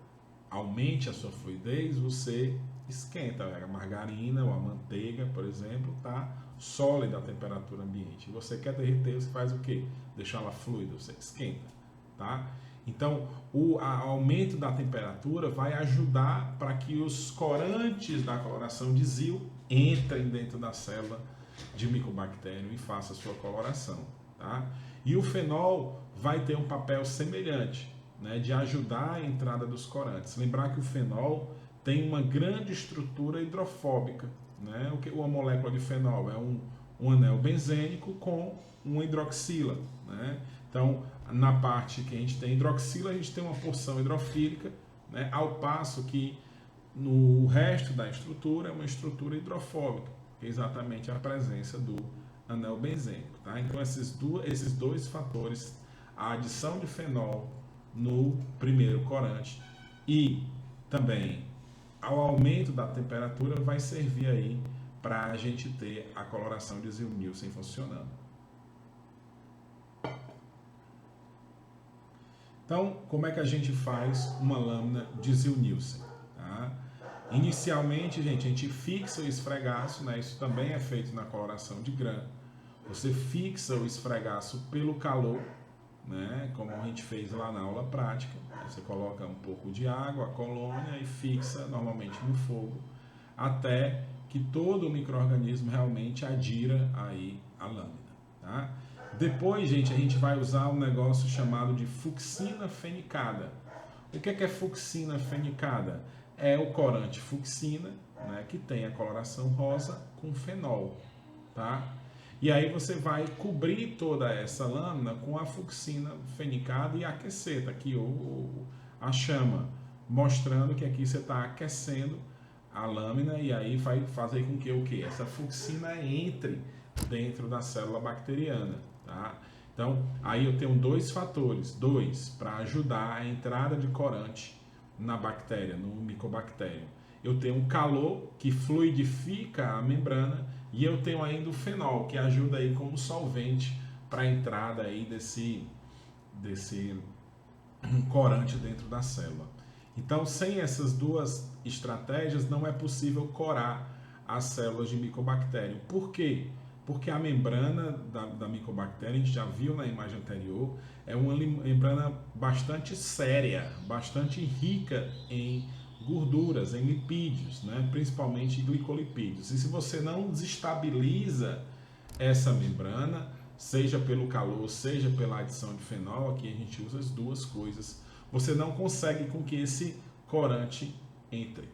aumente a sua fluidez, você esquenta a margarina ou a manteiga, por exemplo, tá sólida a temperatura ambiente. E você quer derreter, você faz o quê? Deixar ela fluida, você esquenta, tá? Então, o aumento da temperatura vai ajudar para que os corantes da coloração de Ziel entrem dentro da célula de micobactério e façam a sua coloração, tá? E o fenol vai ter um papel semelhante, né, de ajudar a entrada dos corantes. Lembrar que o fenol tem uma grande estrutura hidrofóbica, né? O que uma molécula de fenol é um anel benzênico com uma hidroxila, né? Então, na parte que a gente tem hidroxila, a gente tem uma porção hidrofílica, né? Ao passo que no resto da estrutura é uma estrutura hidrofóbica, que é exatamente a presença do anel benzênico, tá? Então, esses 2 fatores, a adição de fenol no primeiro corante e também ao aumento da temperatura, vai servir aí para a gente ter a coloração de Ziel-Nielsen funcionando. Então, como é que a gente faz uma lâmina de Ziel-Nielsen? Tá? Inicialmente, gente, a gente fixa o esfregaço, né? Isso também é feito na coloração de gram. Você fixa o esfregaço pelo calor, né? Como a gente fez lá na aula prática. Você coloca um pouco de água, a colônia, e fixa normalmente no fogo, até que todo o micro-organismo realmente adira aí à lâmina, tá? Depois, gente, a gente vai usar um negócio chamado de fucsina fenicada. O que é fucsina fenicada? É o corante fucsina, né, que tem a coloração rosa com fenol, tá? E aí você vai cobrir toda essa lâmina com a fucsina fenicada e aquecer, tá aqui a chama, mostrando que aqui você está aquecendo a lâmina, e aí vai fazer com que o quê? Essa fucsina entre dentro da célula bacteriana, tá? Então, aí eu tenho 2 fatores, para ajudar a entrada de corante na bactéria, no micobactério. Eu tenho um calor que fluidifica a membrana, E eu tenho ainda o fenol, que ajuda aí como solvente para a entrada aí desse corante dentro da célula. Então, sem essas duas estratégias, não é possível corar as células de micobactério. Por quê? Porque a membrana da micobactéria, a gente já viu na imagem anterior, é uma membrana bastante séria, bastante rica em gorduras, em lipídios, né? Principalmente glicolipídios. E se você não desestabiliza essa membrana, seja pelo calor, seja pela adição de fenol, aqui a gente usa as duas coisas, você não consegue com que esse corante entre,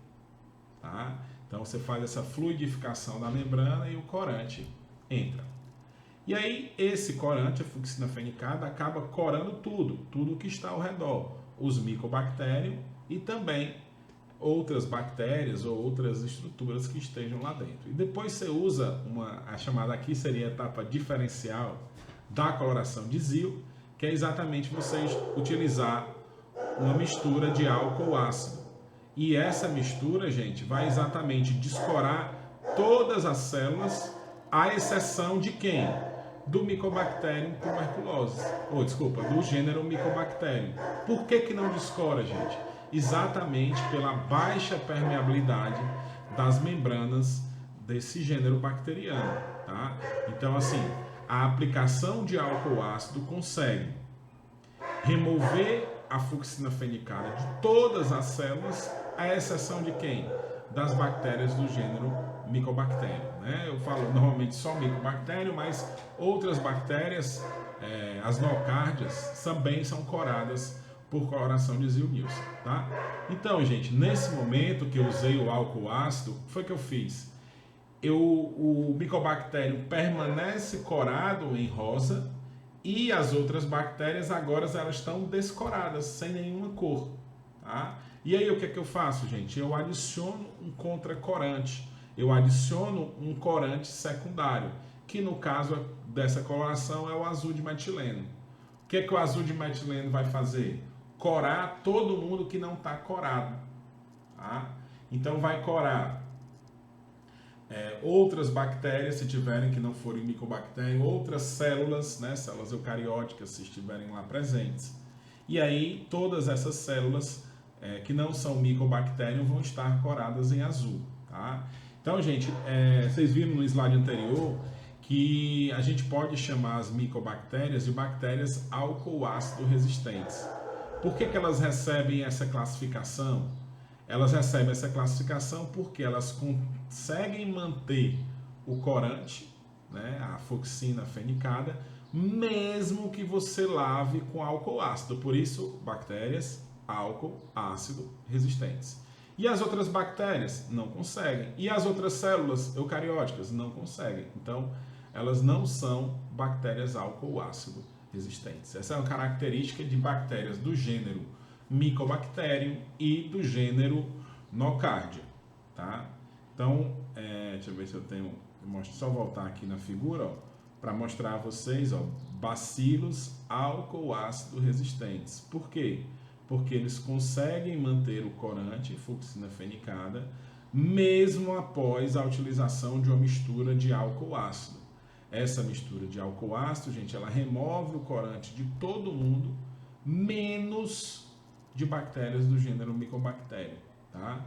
tá? Então você faz essa fluidificação da membrana e o corante entra. E aí esse corante, a fucsina fenicada, acaba corando tudo que está ao redor, os micobactérios e também outras bactérias ou outras estruturas que estejam lá dentro. E depois você usa a chamada aqui seria a etapa diferencial da coloração de ZIL, que é exatamente você utilizar uma mistura de álcool ácido. E essa mistura, gente, vai exatamente descorar todas as células, à exceção de quem? Do Mycobacterium tuberculosis. Do gênero Mycobacterium. Por que não descora, gente? Exatamente pela baixa permeabilidade das membranas desse gênero bacteriano, tá? Então, assim, a aplicação de álcool ácido consegue remover a fucsina fenicada de todas as células, à exceção de quem? Das bactérias do gênero Mycobacterium, né? Eu falo normalmente só Mycobacterium, mas outras bactérias, as nocardias, também são coradas por coloração de ZIL-Nielsen, tá? Então, gente, nesse momento que eu usei o álcool ácido, o que foi que eu fiz? O Mycobacterium permanece corado em rosa e as outras bactérias agora elas estão descoradas, sem nenhuma cor, tá? E aí o que é que eu faço, gente? Eu adiciono um contracorante, eu adiciono um corante secundário, que no caso dessa coloração é o azul de metileno. O que é que o azul de metileno vai fazer? Corar todo mundo que não está corado, tá? Então vai corar outras bactérias, se tiverem, que não forem micobactérias, outras células, né, células eucarióticas, se estiverem lá presentes. E aí todas essas células que não são micobactérias vão estar coradas em azul, tá? Então, gente, vocês viram no slide anterior que a gente pode chamar as micobactérias de bactérias álcool ácido resistentes. Por que elas recebem essa classificação? Elas recebem essa classificação porque elas conseguem manter o corante, né, a fucsina fenicada, mesmo que você lave com álcool ácido. Por isso, bactérias álcool ácido resistentes. E as outras bactérias não conseguem. E as outras células eucarióticas não conseguem. Então, elas não são bactérias álcool ácido resistentes. Essa é uma característica de bactérias do gênero Mycobacterium e do gênero Nocardia, tá? Então, deixa eu ver se eu tenho, só voltar aqui na figura, para mostrar a vocês, bacilos álcool ácido resistentes. Por quê? Porque eles conseguem manter o corante, fucsina fenicada, mesmo após a utilização de uma mistura de álcool ácido. Essa mistura de álcool ácido, gente, ela remove o corante de todo mundo, menos de bactérias do gênero Mycobacterium, tá?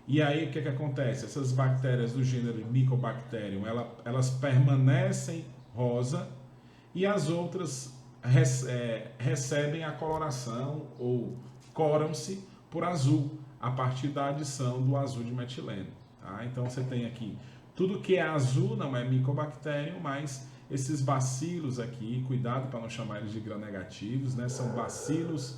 E aí o que acontece? Essas bactérias do gênero Mycobacterium, elas permanecem rosa e as outras recebem a coloração ou coram-se por azul a partir da adição do azul de metileno, tá? Então você tem aqui tudo que é azul não é Mycobacterium, mas esses bacilos aqui, cuidado para não chamar eles de gram-negativos, né? São bacilos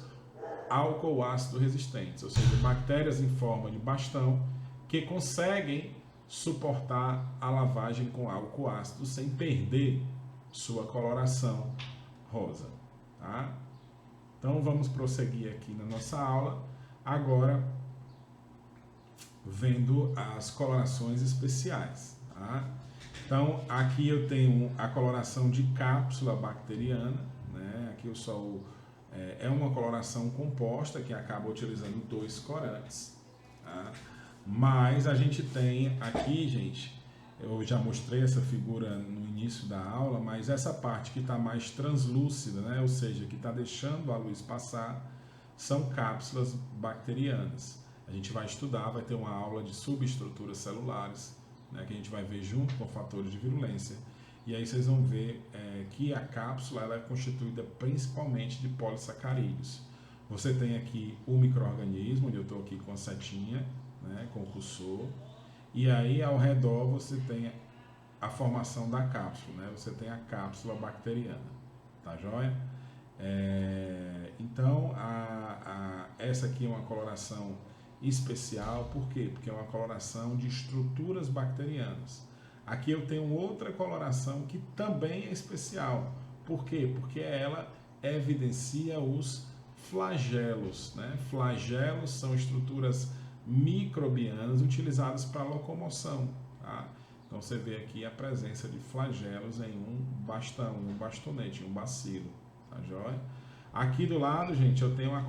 álcool ácido resistentes, ou seja, bactérias em forma de bastão que conseguem suportar a lavagem com álcool ácido sem perder sua coloração rosa, tá? Então vamos prosseguir aqui na nossa aula, agora vendo as colorações especiais, tá? Então aqui eu tenho a coloração de cápsula bacteriana, né? Aqui eu só é uma coloração composta que acaba utilizando dois corantes, tá? Mas a gente tem aqui, gente, Eu já mostrei essa figura no início da aula, mas essa parte que está mais translúcida, né? Ou seja, que está deixando a luz passar, são cápsulas bacterianas. A gente vai estudar, vai ter uma aula de subestruturas celulares, né? Que a gente vai ver junto com fatores de virulência. E aí vocês vão ver que a cápsula ela é constituída principalmente de polissacarídeos. Você tem aqui o micro-organismo, onde eu estou aqui com a setinha, né? Com o cursor. E aí ao redor você tem a formação da cápsula, né? Você tem a cápsula bacteriana, tá joia? Então essa aqui é uma coloração especial, por quê? Porque é uma coloração de estruturas bacterianas. Aqui eu tenho outra coloração que também é especial, por quê? Porque ela evidencia os flagelos, né? Flagelos são estruturas microbianas utilizadas para locomoção, tá? Então você vê aqui a presença de flagelos em um bastão, em um bastonete, em um bacilo, tá joia? Aqui do lado, gente, eu tenho uma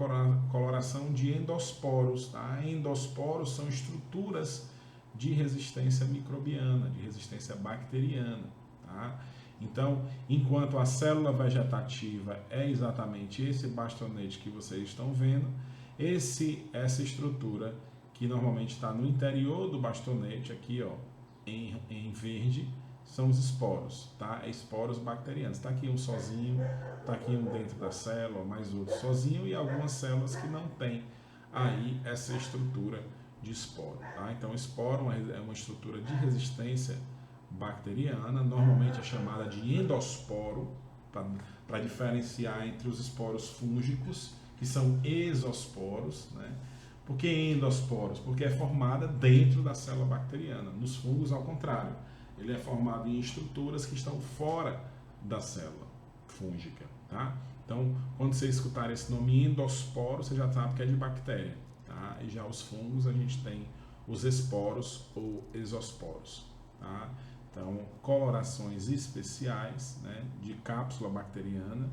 coloração de endosporos, tá? Endosporos são estruturas de resistência microbiana, de resistência bacteriana, tá? Então, enquanto a célula vegetativa é exatamente esse bastonete que vocês estão vendo, essa estrutura que normalmente está no interior do bastonete, aqui ó, em verde, são os esporos, tá? Esporos bacterianos. Está aqui um sozinho, está aqui um dentro da célula, mais outro sozinho e algumas células que não têm aí essa estrutura de esporo, tá? Então, o esporo é uma estrutura de resistência bacteriana, normalmente é chamada de endosporo, para diferenciar entre os esporos fúngicos, que são exosporos, né? Por que endosporos? Porque é formada dentro da célula bacteriana. Nos fungos, ao contrário, ele é formado em estruturas que estão fora da célula fúngica, tá? Então, quando você escutar esse nome endosporo, você já sabe que é de bactéria, tá? E já os fungos, a gente tem os esporos ou exosporos, tá? Então, colorações especiais, né, de cápsula bacteriana,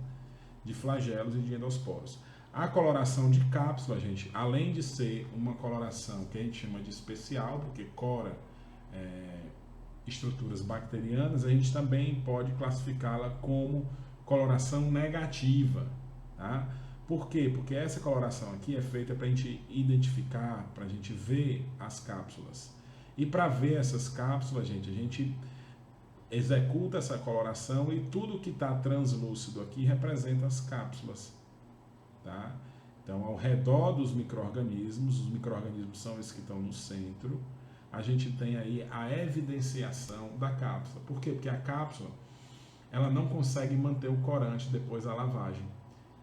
de flagelos e de endosporos. A coloração de cápsula, gente, além de ser uma coloração que a gente chama de especial, porque cora estruturas bacterianas, a gente também pode classificá-la como coloração negativa, tá? Por quê? Porque essa coloração aqui é feita para a gente identificar, para a gente ver as cápsulas. E para ver essas cápsulas, gente, a gente executa essa coloração e tudo que está translúcido aqui representa as cápsulas, tá? Então, ao redor dos micro-organismos, os micro-organismos são esses que estão no centro, a gente tem aí a evidenciação da cápsula. Por quê? Porque a cápsula ela não consegue manter o corante depois da lavagem.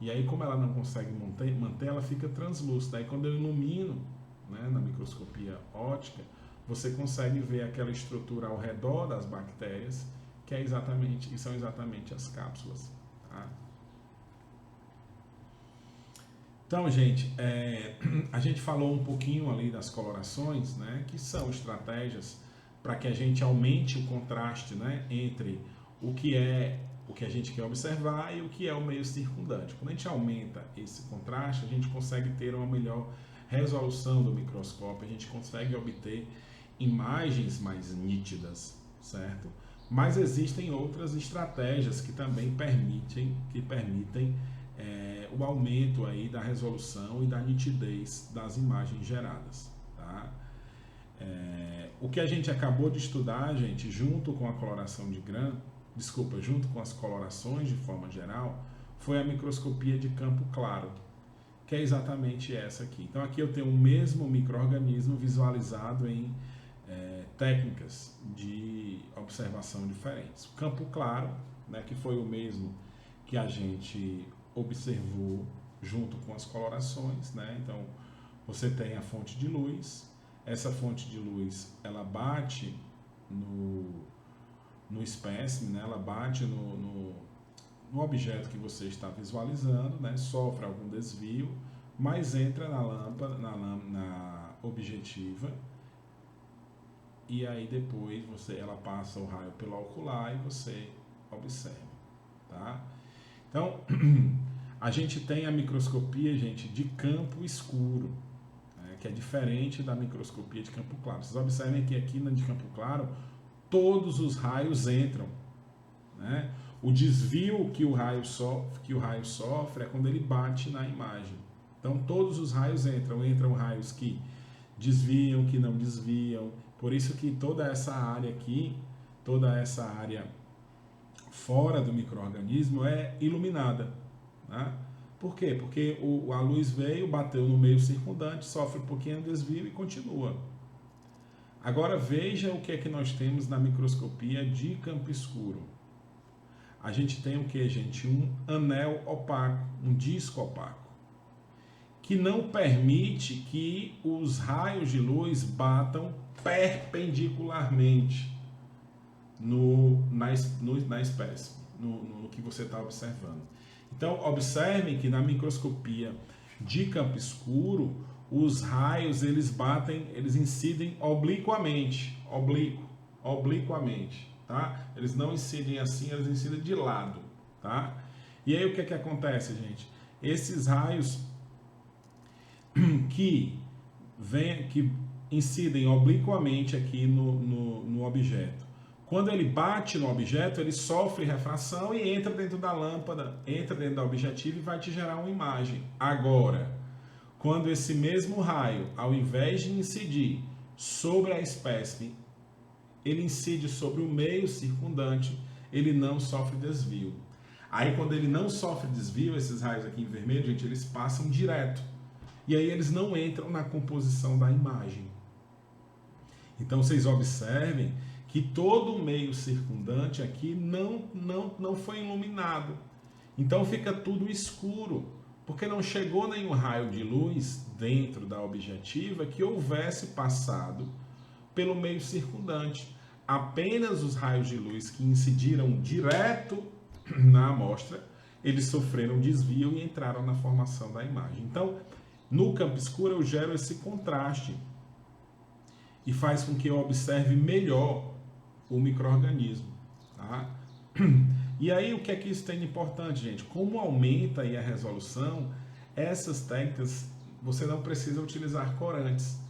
E aí, como ela não consegue manter, ela fica translúcida. Aí, quando eu ilumino, né, na microscopia óptica, você consegue ver aquela estrutura ao redor das bactérias, que são exatamente as cápsulas, tá? Então, gente, a gente falou um pouquinho ali das colorações, né, que são estratégias para que a gente aumente o contraste, né, entre o que a gente quer observar e o que é o meio circundante. Quando a gente aumenta esse contraste, a gente consegue ter uma melhor resolução do microscópio, a gente consegue obter imagens mais nítidas, certo? Mas existem outras estratégias que também permitem o aumento aí da resolução e da nitidez das imagens geradas, tá? O que a gente acabou de estudar, gente, junto com a coloração de junto com as colorações de forma geral, foi a microscopia de campo claro, que é exatamente essa aqui. Então aqui eu tenho o mesmo micro-organismo visualizado em técnicas de observação diferentes. O campo claro, né, que foi o mesmo que a gente observou junto com as colorações, né? Então você tem a fonte de luz, essa fonte de luz ela bate no espécime, né? Ela bate no objeto que você está visualizando, né? Sofre algum desvio, mas entra na lâmpada, na objetiva, e aí depois ela passa o raio pelo ocular e você observa, tá? Então, a gente tem a microscopia, gente, de campo escuro, né, que é diferente da microscopia de campo claro. Vocês observem que aqui na de campo claro, todos os raios entram, né? O desvio que o raio sofre é quando ele bate na imagem. Então todos os raios entram raios que desviam, que não desviam. Por isso que toda essa área aqui, toda essa área fora do micro-organismo é iluminada, né? Por quê? Porque a luz veio, bateu no meio circundante, sofre um pouquinho de desvio e continua. Agora veja o que é que nós temos na microscopia de campo escuro. A gente tem o que, gente? Um anel opaco, um disco opaco, que não permite que os raios de luz batam perpendicularmente na espécie, no que você está observando. Então, observem que na microscopia de campo escuro, os raios eles incidem obliquamente, tá? Eles não incidem assim, eles incidem de lado, tá? E aí o que é que acontece, gente? Esses raios que incidem obliquamente aqui no objeto. Quando ele bate no objeto, ele sofre refração e entra dentro da lâmpada, entra dentro da objetiva e vai te gerar uma imagem. Agora, quando esse mesmo raio, ao invés de incidir sobre a espécime, ele incide sobre o meio circundante, ele não sofre desvio. Aí quando ele não sofre desvio, esses raios aqui em vermelho, gente, eles passam direto. E aí eles não entram na composição da imagem. Então vocês observem que todo o meio circundante aqui não foi iluminado. Então fica tudo escuro, porque não chegou nenhum raio de luz dentro da objetiva que houvesse passado pelo meio circundante. Apenas os raios de luz que incidiram direto na amostra, eles sofreram desvio e entraram na formação da imagem. Então, no campo escuro eu gero esse contraste e faz com que eu observe melhor o micro-organismo, tá? E aí o que é que isso tem de importante, gente? Como aumenta aí a resolução, essas técnicas você não precisa utilizar corantes.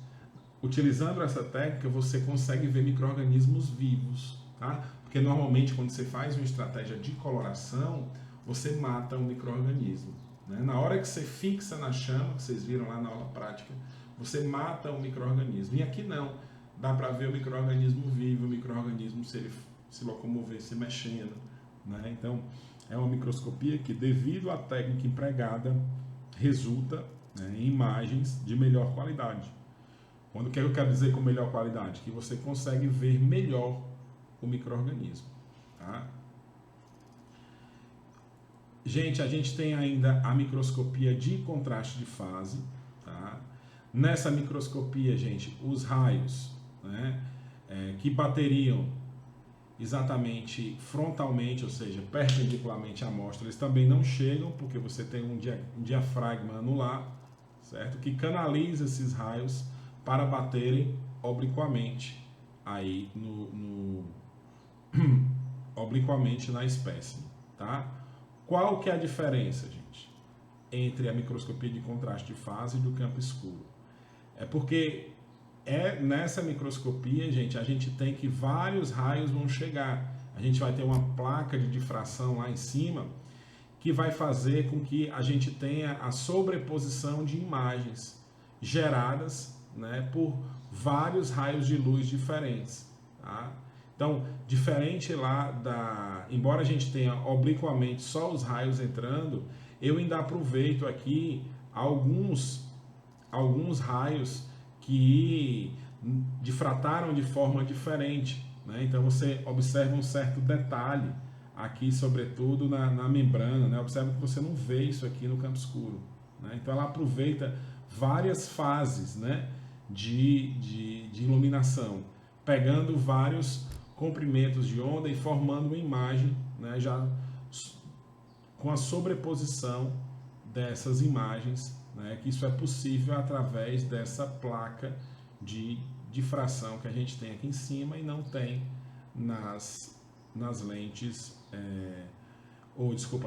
Utilizando essa técnica você consegue ver micro-organismos vivos, tá? Porque normalmente quando você faz uma estratégia de coloração, você mata um micro-organismo, né? Na hora que você fixa na chama, que vocês viram lá na aula prática, você mata um micro-organismo. E aqui não. Dá para ver o micro-organismo vivo, o micro-organismo se locomover, se mexendo, né? Então, é uma microscopia que, devido à técnica empregada, resulta, né, em imagens de melhor qualidade. O que eu quero dizer com melhor qualidade? Que você consegue ver melhor o micro-organismo, tá? Gente, a gente tem ainda a microscopia de contraste de fase, tá? Nessa microscopia, gente, os raios, né, que bateriam exatamente frontalmente, ou seja, perpendicularmente à amostra, eles também não chegam, porque você tem um diafragma anular, certo? Que canaliza esses raios para baterem obliquamente aí obliquamente na espécime, tá? Qual que é a diferença, gente, entre a microscopia de contraste de fase e do campo escuro? É porque nessa microscopia, gente, a gente tem que vários raios vão chegar. A gente vai ter uma placa de difração lá em cima que vai fazer com que a gente tenha a sobreposição de imagens geradas, né, por vários raios de luz diferentes, tá? Então, diferente lá embora a gente tenha obliquamente só os raios entrando, eu ainda aproveito aqui alguns raios que difrataram de forma diferente, né? Então você observa um certo detalhe aqui, sobretudo na membrana, né? Observa que você não vê isso aqui no campo escuro, né? Então ela aproveita várias fases, né, de iluminação, pegando vários comprimentos de onda e formando uma imagem, né, já com a sobreposição dessas imagens, né, que isso é possível através dessa placa de difração que a gente tem aqui em cima e não tem nas lentes,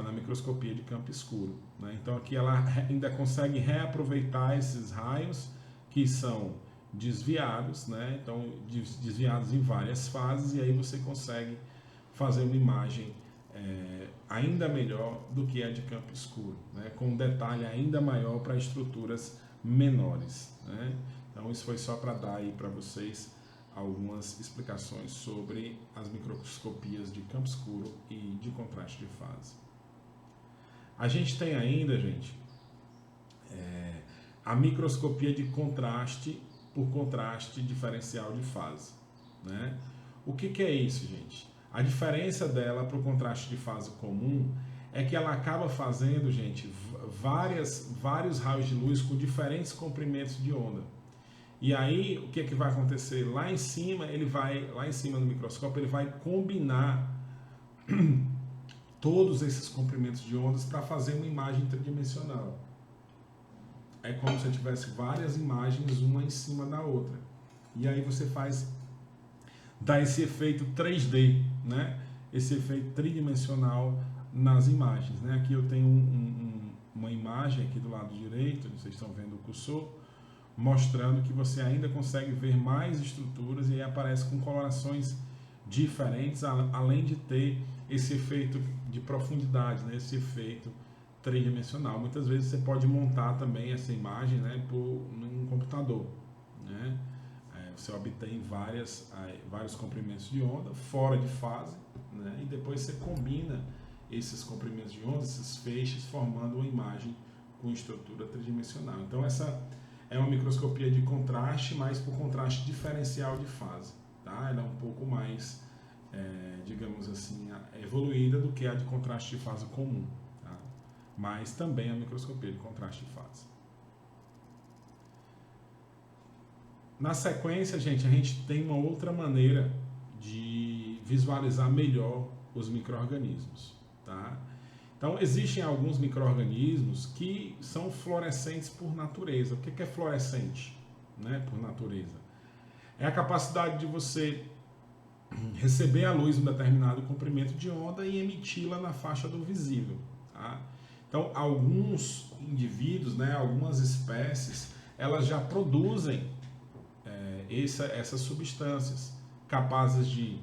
na microscopia de campo escuro, né? Então aqui ela ainda consegue reaproveitar esses raios que são desviados, né? Então desviados em várias fases, e aí você consegue fazer uma imagem ainda melhor do que a de campo escuro, né? Com um detalhe ainda maior para estruturas menores, né? Então isso foi só para dar aí para vocês algumas explicações sobre as microscopias de campo escuro e de contraste de fase. A gente tem ainda, gente, a microscopia de contraste por contraste diferencial de fase, né? O que é isso, gente? A diferença dela para o contraste de fase comum é que ela acaba fazendo, gente, vários raios de luz com diferentes comprimentos de onda. E aí, o que vai acontecer? Lá em cima no microscópio, ele vai combinar todos esses comprimentos de ondas para fazer uma imagem tridimensional. É como se tivesse várias imagens, uma em cima da outra. E aí você dá esse efeito 3D, né? Esse efeito tridimensional nas imagens, né? Aqui eu tenho uma imagem aqui do lado direito, vocês estão vendo o cursor, mostrando que você ainda consegue ver mais estruturas e aí aparece com colorações diferentes, além de ter esse efeito de profundidade, né? Esse efeito tridimensional. Muitas vezes você pode montar também essa imagem, né, num computador, né? Você obtém vários comprimentos de onda fora de fase, né? E depois você combina esses comprimentos de onda, esses feixes, formando uma imagem com estrutura tridimensional. Então essa é uma microscopia de contraste, mas por contraste diferencial de fase, tá? Ela é um pouco mais, digamos assim, evoluída do que a de contraste de fase comum, tá? Mas também é a microscopia de contraste de fase. Na sequência, gente, a gente tem uma outra maneira de visualizar melhor os micro-organismos, tá? Então, existem alguns micro-organismos que são fluorescentes por natureza. O que é fluorescente, né, por natureza? É a capacidade de você receber a luz em um determinado comprimento de onda e emiti-la na faixa do visível, tá? Então, alguns indivíduos, né, algumas espécies, elas já produzem essas substâncias capazes de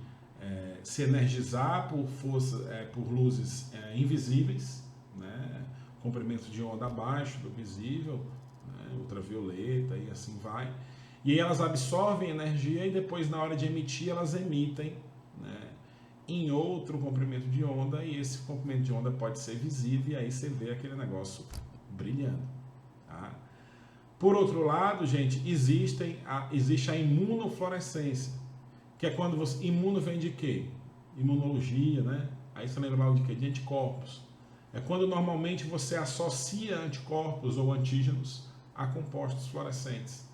se energizar por luzes invisíveis, né, comprimento de onda abaixo do visível, né, ultravioleta e assim vai. E aí elas absorvem energia e depois, na hora de emitir, elas emitem, né, em outro comprimento de onda, e esse comprimento de onda pode ser visível e aí você vê aquele negócio brilhando, tá? Por outro lado, gente, existe a imunofluorescência, que é quando você... Imuno vem de quê? Imunologia, né? Aí você lembra logo de quê? De anticorpos. É quando normalmente você associa anticorpos ou antígenos a compostos fluorescentes.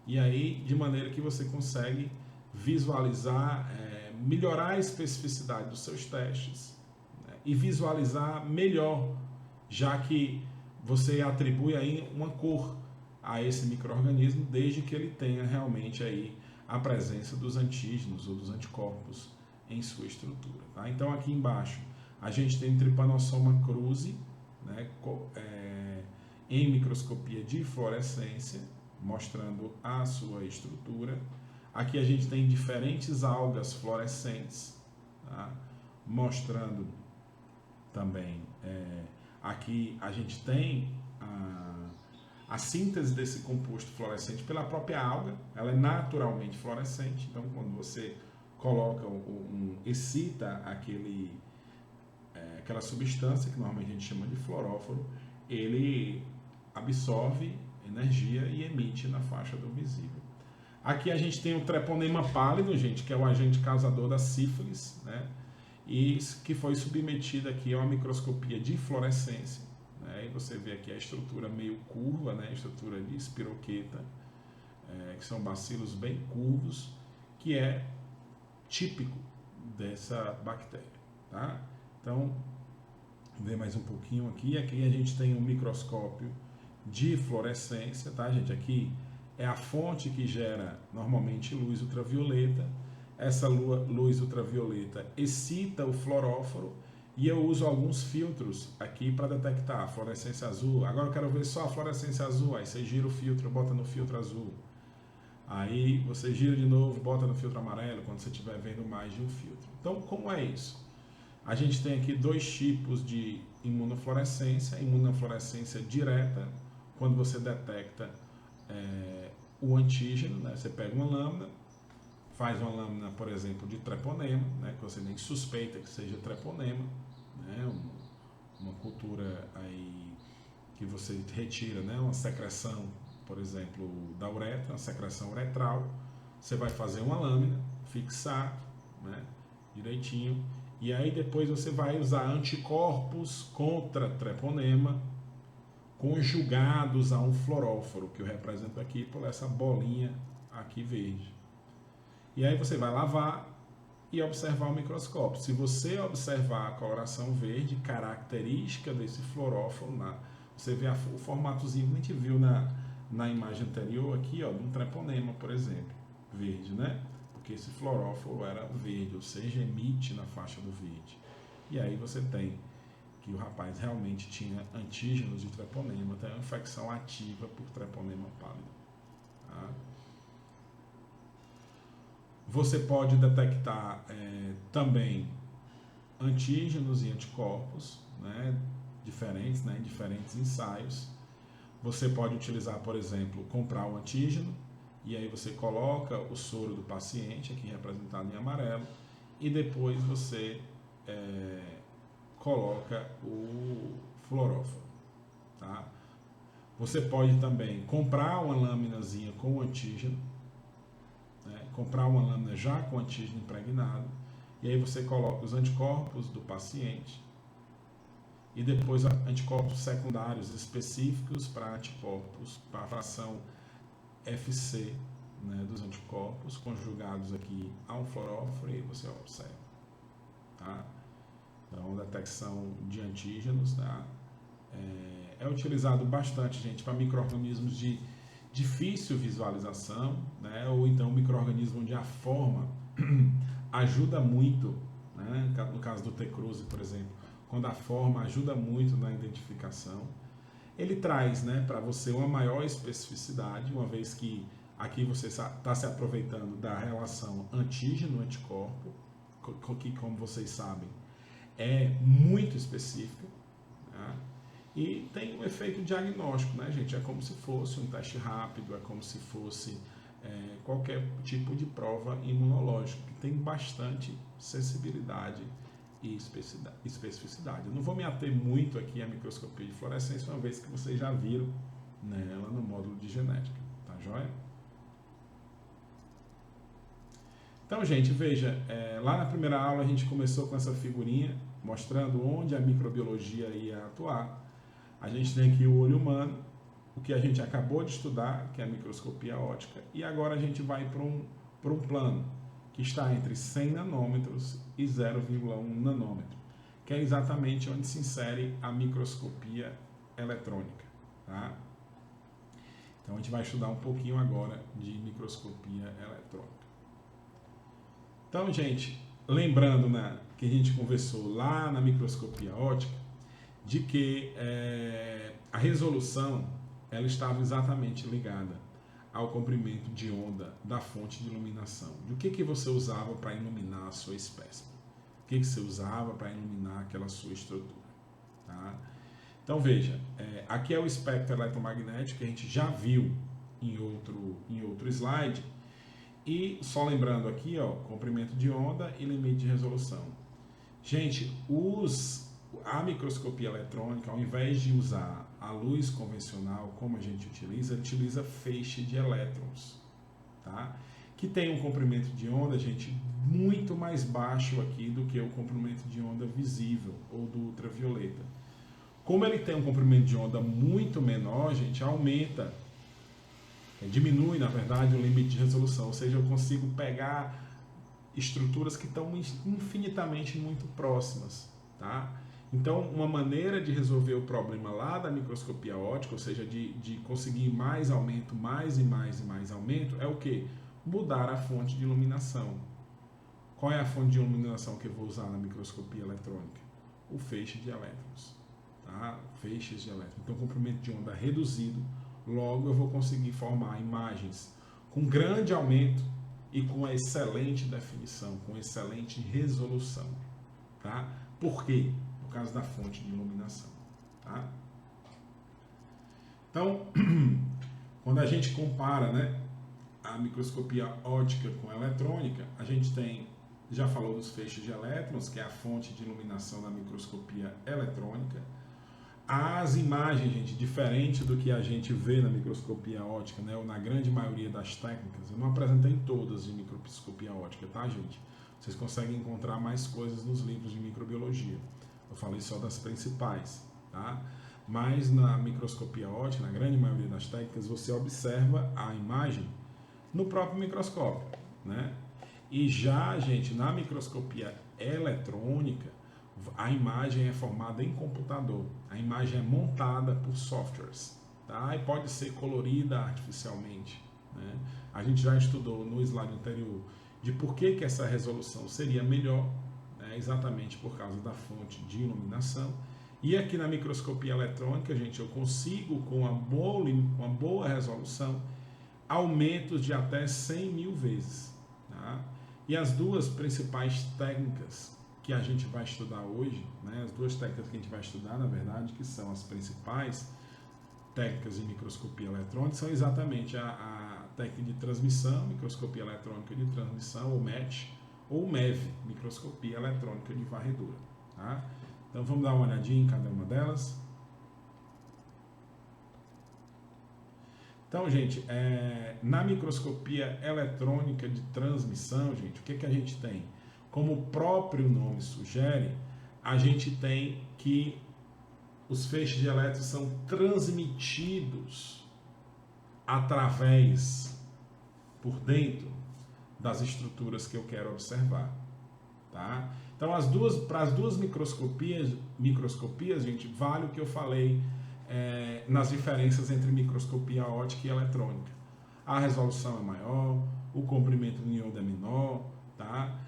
E aí, de maneira que você consegue visualizar, melhorar a especificidade dos seus testes, né? E visualizar melhor, já que você atribui aí uma cor a esse micro-organismo, desde que ele tenha realmente aí a presença dos antígenos ou dos anticorpos em sua estrutura, tá? Então aqui embaixo a gente tem Trypanosoma cruzi, né, em microscopia de fluorescência, mostrando a sua estrutura. Aqui a gente tem diferentes algas fluorescentes, tá? Mostrando também, aqui a gente tem a síntese desse composto fluorescente pela própria alga. Ela é naturalmente fluorescente, então quando você coloca excita aquela substância que normalmente a gente chama de fluoróforo, ele absorve energia e emite na faixa do visível. Aqui a gente tem o treponema pálido, gente, que é o agente causador da sífilis, né? E que foi submetido aqui a uma microscopia de fluorescência. E você vê aqui a estrutura meio curva, né? A estrutura de espiroqueta, que são bacilos bem curvos, que é típico dessa bactéria, tá? Então, vê mais um pouquinho aqui. Aqui a gente tem um microscópio de fluorescência, tá, gente? Aqui é a fonte que gera normalmente luz ultravioleta. Essa luz ultravioleta excita o fluoróforo. E eu uso alguns filtros aqui para detectar a fluorescência azul. Agora eu quero ver só a fluorescência azul. Aí você gira o filtro, bota no filtro azul. Aí você gira de novo, bota no filtro amarelo quando você estiver vendo mais de um filtro. Então, como é isso? A gente tem aqui dois tipos de imunofluorescência. Imunofluorescência direta, quando você detecta o antígeno, né? Você pega uma lâmina, faz uma lâmina, por exemplo, de treponema, né? Que você nem suspeita que seja treponema, né? Uma cultura aí que você retira, né? Uma secreção, por exemplo, da uretra, uma secreção uretral. Você vai fazer uma lâmina, fixar, né? Direitinho. E aí depois você vai usar anticorpos contra treponema conjugados a um fluoróforo, que eu represento aqui por essa bolinha aqui verde. E aí você vai lavar e observar o microscópio. Se você observar a coloração verde, característica desse fluoróforo, você vê o formatozinho que a gente viu na imagem anterior aqui, ó, de um treponema, por exemplo, verde, né? Porque esse fluoróforo era verde, ou seja, emite na faixa do verde. E aí você tem que o rapaz realmente tinha antígenos de treponema, tem uma infecção ativa por treponema pálido. Tá? Você pode detectar também antígenos e anticorpos, né, diferentes, né, em diferentes ensaios. Você pode utilizar, por exemplo, comprar o antígeno, e aí você coloca o soro do paciente, aqui representado em amarelo, e depois você coloca o fluoróforo. Tá? Você pode também comprar uma lâminazinha com antígeno, né? Comprar uma lâmina já com antígeno impregnado, e aí você coloca os anticorpos do paciente e depois anticorpos secundários específicos para anticorpos, para a fração FC, né, dos anticorpos, conjugados aqui a um fluoróforo, e você observa. Tá? Então, detecção de antígenos, tá? É utilizado bastante, gente, para micro-organismos de difícil visualização, né? Ou então micro-organismo onde a forma ajuda muito, né? No caso do T-Cruzi, por exemplo, quando a forma ajuda muito na identificação. Ele traz, né, para você uma maior especificidade, uma vez que aqui você está se aproveitando da relação antígeno-anticorpo, que, como vocês sabem, é muito específica, tá? E tem um efeito diagnóstico, né, gente? É como se fosse um teste rápido, é como se fosse qualquer tipo de prova imunológica, que tem bastante sensibilidade e especificidade. Eu não vou me ater muito aqui à microscopia de fluorescência, uma vez que vocês já viram nela no módulo de genética, tá joia? Então, gente, veja, lá na primeira aula a gente começou com essa figurinha, mostrando onde a microbiologia ia atuar. A gente tem aqui o olho humano, o que a gente acabou de estudar, que é a microscopia óptica, e agora a gente vai para um plano que está entre 100 nanômetros e 0,1 nanômetro, que é exatamente onde se insere a microscopia eletrônica. Tá? Então a gente vai estudar um pouquinho agora de microscopia eletrônica. Então, gente, lembrando, né, que a gente conversou lá na microscopia óptica, de que a resolução ela estava exatamente ligada ao comprimento de onda da fonte de iluminação. De o que você usava para iluminar a sua espécime? O que você usava para iluminar aquela sua estrutura? Tá? Então veja, aqui é o espectro eletromagnético que a gente já viu em outro slide. E só lembrando aqui, ó, comprimento de onda e limite de resolução. Gente, a microscopia eletrônica, ao invés de usar a luz convencional, como a gente utiliza feixe de elétrons, tá? Que tem um comprimento de onda, gente, muito mais baixo aqui do que o comprimento de onda visível ou do ultravioleta. Como ele tem um comprimento de onda muito menor, gente, diminui, na verdade, o limite de resolução, ou seja, eu consigo pegar estruturas que estão infinitamente muito próximas, tá? Então, uma maneira de resolver o problema lá da microscopia óptica, ou seja, de conseguir mais aumento, mais e mais e mais aumento, é o quê? Mudar a fonte de iluminação. Qual é a fonte de iluminação que eu vou usar na microscopia eletrônica? O feixe de elétrons, tá? Feixes de elétrons. Então, comprimento de onda reduzido, logo eu vou conseguir formar imagens com com grande aumento e com excelente definição, com excelente resolução, tá? Por quê? Por causa da fonte de iluminação, tá? Então, quando a gente compara, né, a microscopia óptica com a eletrônica, a gente já falou dos feixes de elétrons, que é a fonte de iluminação da microscopia eletrônica. As imagens, gente, diferente do que a gente vê na microscopia óptica, né, ou na grande maioria das técnicas, eu não apresentei todas de microscopia óptica, tá, gente? Vocês conseguem encontrar mais coisas nos livros de microbiologia. Eu falei só das principais, tá? Mas na microscopia óptica, na grande maioria das técnicas, você observa a imagem no próprio microscópio, né? E já, gente, na microscopia eletrônica, a imagem é formada em computador. A imagem é montada por softwares, tá? E pode ser colorida artificialmente, né? A gente já estudou no slide anterior de por que essa resolução seria melhor, né? Exatamente por causa da fonte de iluminação. E aqui na microscopia eletrônica, gente, eu consigo, com uma boa resolução, aumentos de até 100 mil vezes, tá? E as duas principais técnicas que a gente vai estudar hoje, né, as duas técnicas que a gente vai estudar, na verdade, que são as principais técnicas de microscopia eletrônica, são exatamente a técnica de transmissão, microscopia eletrônica de transmissão, ou MET, ou MEV, microscopia eletrônica de varredura, tá? Então vamos dar uma olhadinha em cada uma delas. Então, gente, na microscopia eletrônica de transmissão, gente, o que a gente tem? Como o próprio nome sugere, a gente tem que os feixes de elétrons são transmitidos por dentro das estruturas que eu quero observar, tá? Então, para as duas microscopias, gente, vale o que eu falei nas diferenças entre microscopia óptica e eletrônica. A resolução é maior, o comprimento do iodo é menor, tá?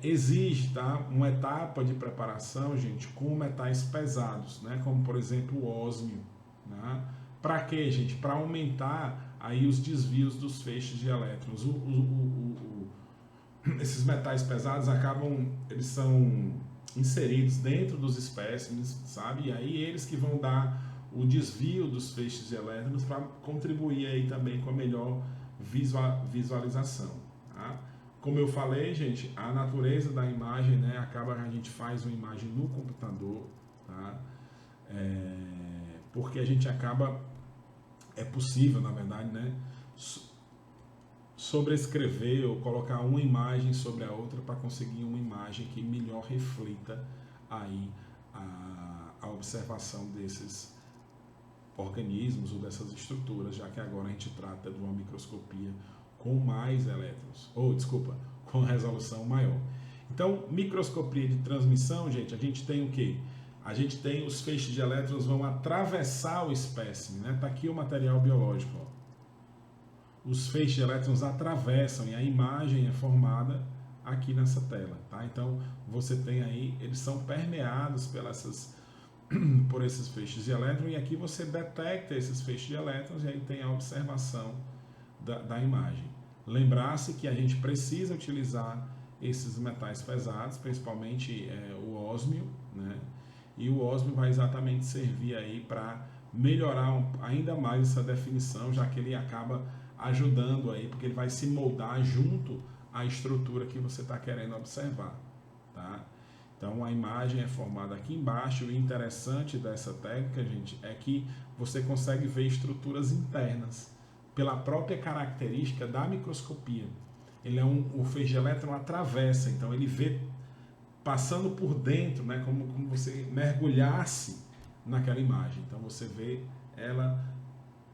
Exige, tá, uma etapa de preparação, gente, com metais pesados, né? Como por exemplo o ósmio, né? Para quê, gente? Para aumentar aí os desvios dos feixes de elétrons. Esses metais pesados eles são inseridos dentro dos espécimes, sabe? E aí eles que vão dar o desvio dos feixes de elétrons para contribuir aí também com a melhor visualização, tá? Como eu falei, gente, a natureza da imagem, né, a gente faz uma imagem no computador, tá? Porque a gente é possível, na verdade, né, sobrescrever ou colocar uma imagem sobre a outra para conseguir uma imagem que melhor reflita aí a observação desses organismos ou dessas estruturas, já que agora a gente trata de uma microscopia com mais elétrons, com resolução maior. Então, microscopia de transmissão, gente, a gente tem o quê? A gente tem os feixes de elétrons vão atravessar o espécime, né? Tá aqui o material biológico, ó. Os feixes de elétrons atravessam e a imagem é formada aqui nessa tela, tá? Então, você tem aí, eles são permeados por esses feixes de elétrons e aqui você detecta esses feixes de elétrons e aí tem a observação da imagem. Lembrar-se que a gente precisa utilizar esses metais pesados, principalmente o ósmio, né? E o ósmio vai exatamente servir aí para melhorar ainda mais essa definição, já que ele acaba ajudando aí, porque ele vai se moldar junto à estrutura que você está querendo observar, tá? Então a imagem é formada aqui embaixo. O interessante dessa técnica, gente, é que você consegue ver estruturas internas pela própria característica da microscopia. Ele o feixe de elétron atravessa, então ele vê passando por dentro, né, como você mergulhasse naquela imagem. Então você vê ela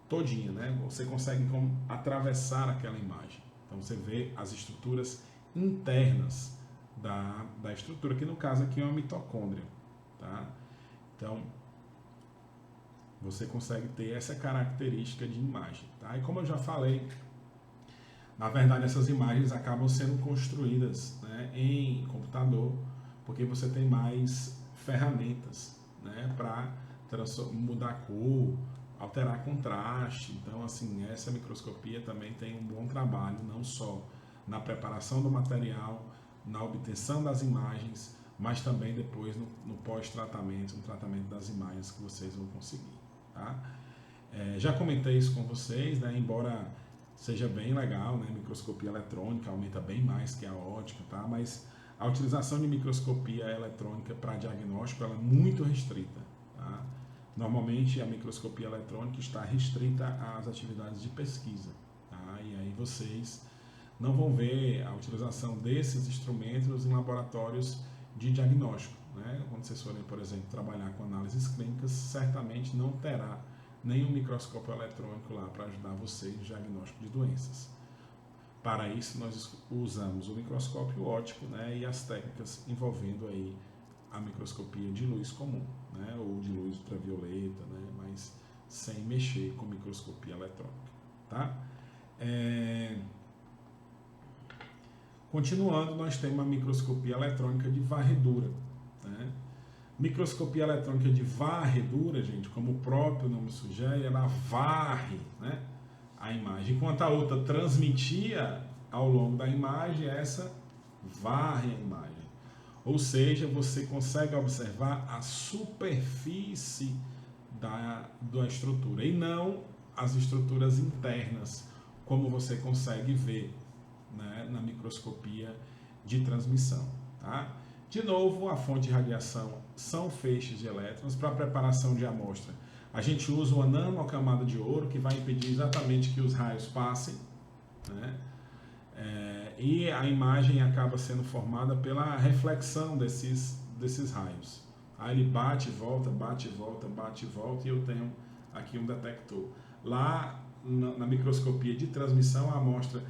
todinha, né? Você consegue atravessar aquela imagem. Então você vê as estruturas internas da estrutura, que no caso aqui é uma mitocôndria, tá? Então você consegue ter essa característica de imagem, tá? E como eu já falei, na verdade essas imagens acabam sendo construídas, né, em computador, porque você tem mais ferramentas, né, para mudar a cor, alterar contraste. Então, assim, essa microscopia também tem um bom trabalho, não só na preparação do material, na obtenção das imagens, mas também depois no pós-tratamento, no tratamento das imagens que vocês vão conseguir. Tá? Já comentei isso com vocês, né? Embora seja bem legal, né? Microscopia eletrônica aumenta bem mais que a ótica, tá? Mas a utilização de microscopia eletrônica para diagnóstico ela é muito restrita. Tá? Normalmente a microscopia eletrônica está restrita às atividades de pesquisa. Tá? E aí vocês não vão ver a utilização desses instrumentos em laboratórios de diagnóstico. Né? Quando vocês forem, por exemplo, trabalhar com análises clínicas, certamente não terá nenhum microscópio eletrônico lá para ajudar vocês no diagnóstico de doenças. Para isso, nós usamos o microscópio óptico, né, e as técnicas envolvendo aí a microscopia de luz comum, né, ou de luz ultravioleta, né, mas sem mexer com microscopia eletrônica. Tá? Continuando, nós temos a microscopia eletrônica de varredura. Né? Microscopia eletrônica de varredura, gente, como o próprio nome sugere, ela varre, né, a imagem. Enquanto a outra transmitia ao longo da imagem, essa varre a imagem. Ou seja, você consegue observar a superfície da estrutura e não as estruturas internas, como você consegue ver, né, na microscopia de transmissão. Tá? De novo, a fonte de radiação são feixes de elétrons. Para a preparação de amostra, a gente usa uma nanocamada de ouro que vai impedir exatamente que os raios passem, né? E a imagem acaba sendo formada pela reflexão desses raios. Aí ele bate e volta, bate e volta, bate e volta, e eu tenho aqui um detector. Lá na microscopia de transmissão, a amostra,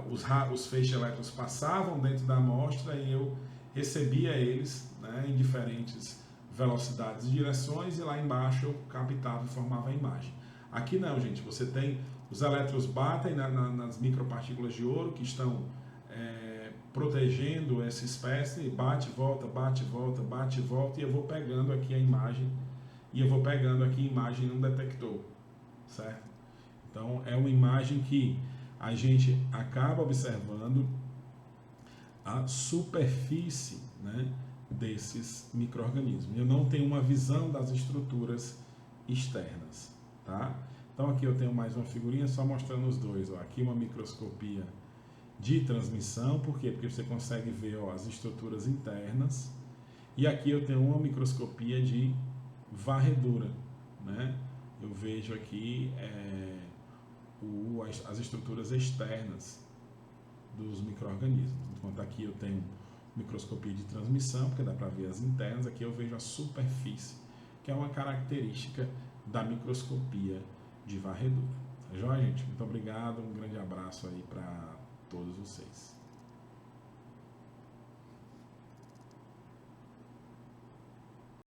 os feixes de elétrons passavam dentro da amostra e eu recebia eles, né, em diferentes velocidades e direções, e lá embaixo eu captava e formava a imagem. Aqui não, gente, você tem os elétrons batem nas micropartículas de ouro que estão protegendo essa espécie, bate, volta, bate, volta, bate, volta, e eu vou pegando aqui a imagem, e eu vou pegando aqui a imagem num detector, certo? Então é uma imagem que a gente acaba observando a superfície, né, desses micro-organismos. Eu não tenho uma visão das estruturas externas. Tá? Então aqui eu tenho mais uma figurinha só mostrando os dois. Ó. Aqui uma microscopia de transmissão. Por quê? Porque você consegue ver, ó, as estruturas internas. E aqui eu tenho uma microscopia de varredura. Né? Eu vejo aqui as estruturas externas dos micro-organismos. Enquanto aqui eu tenho microscopia de transmissão, porque dá para ver as internas, aqui eu vejo a superfície, que é uma característica da microscopia de varredura. Tá joia, gente? Muito obrigado, um grande abraço aí para todos vocês.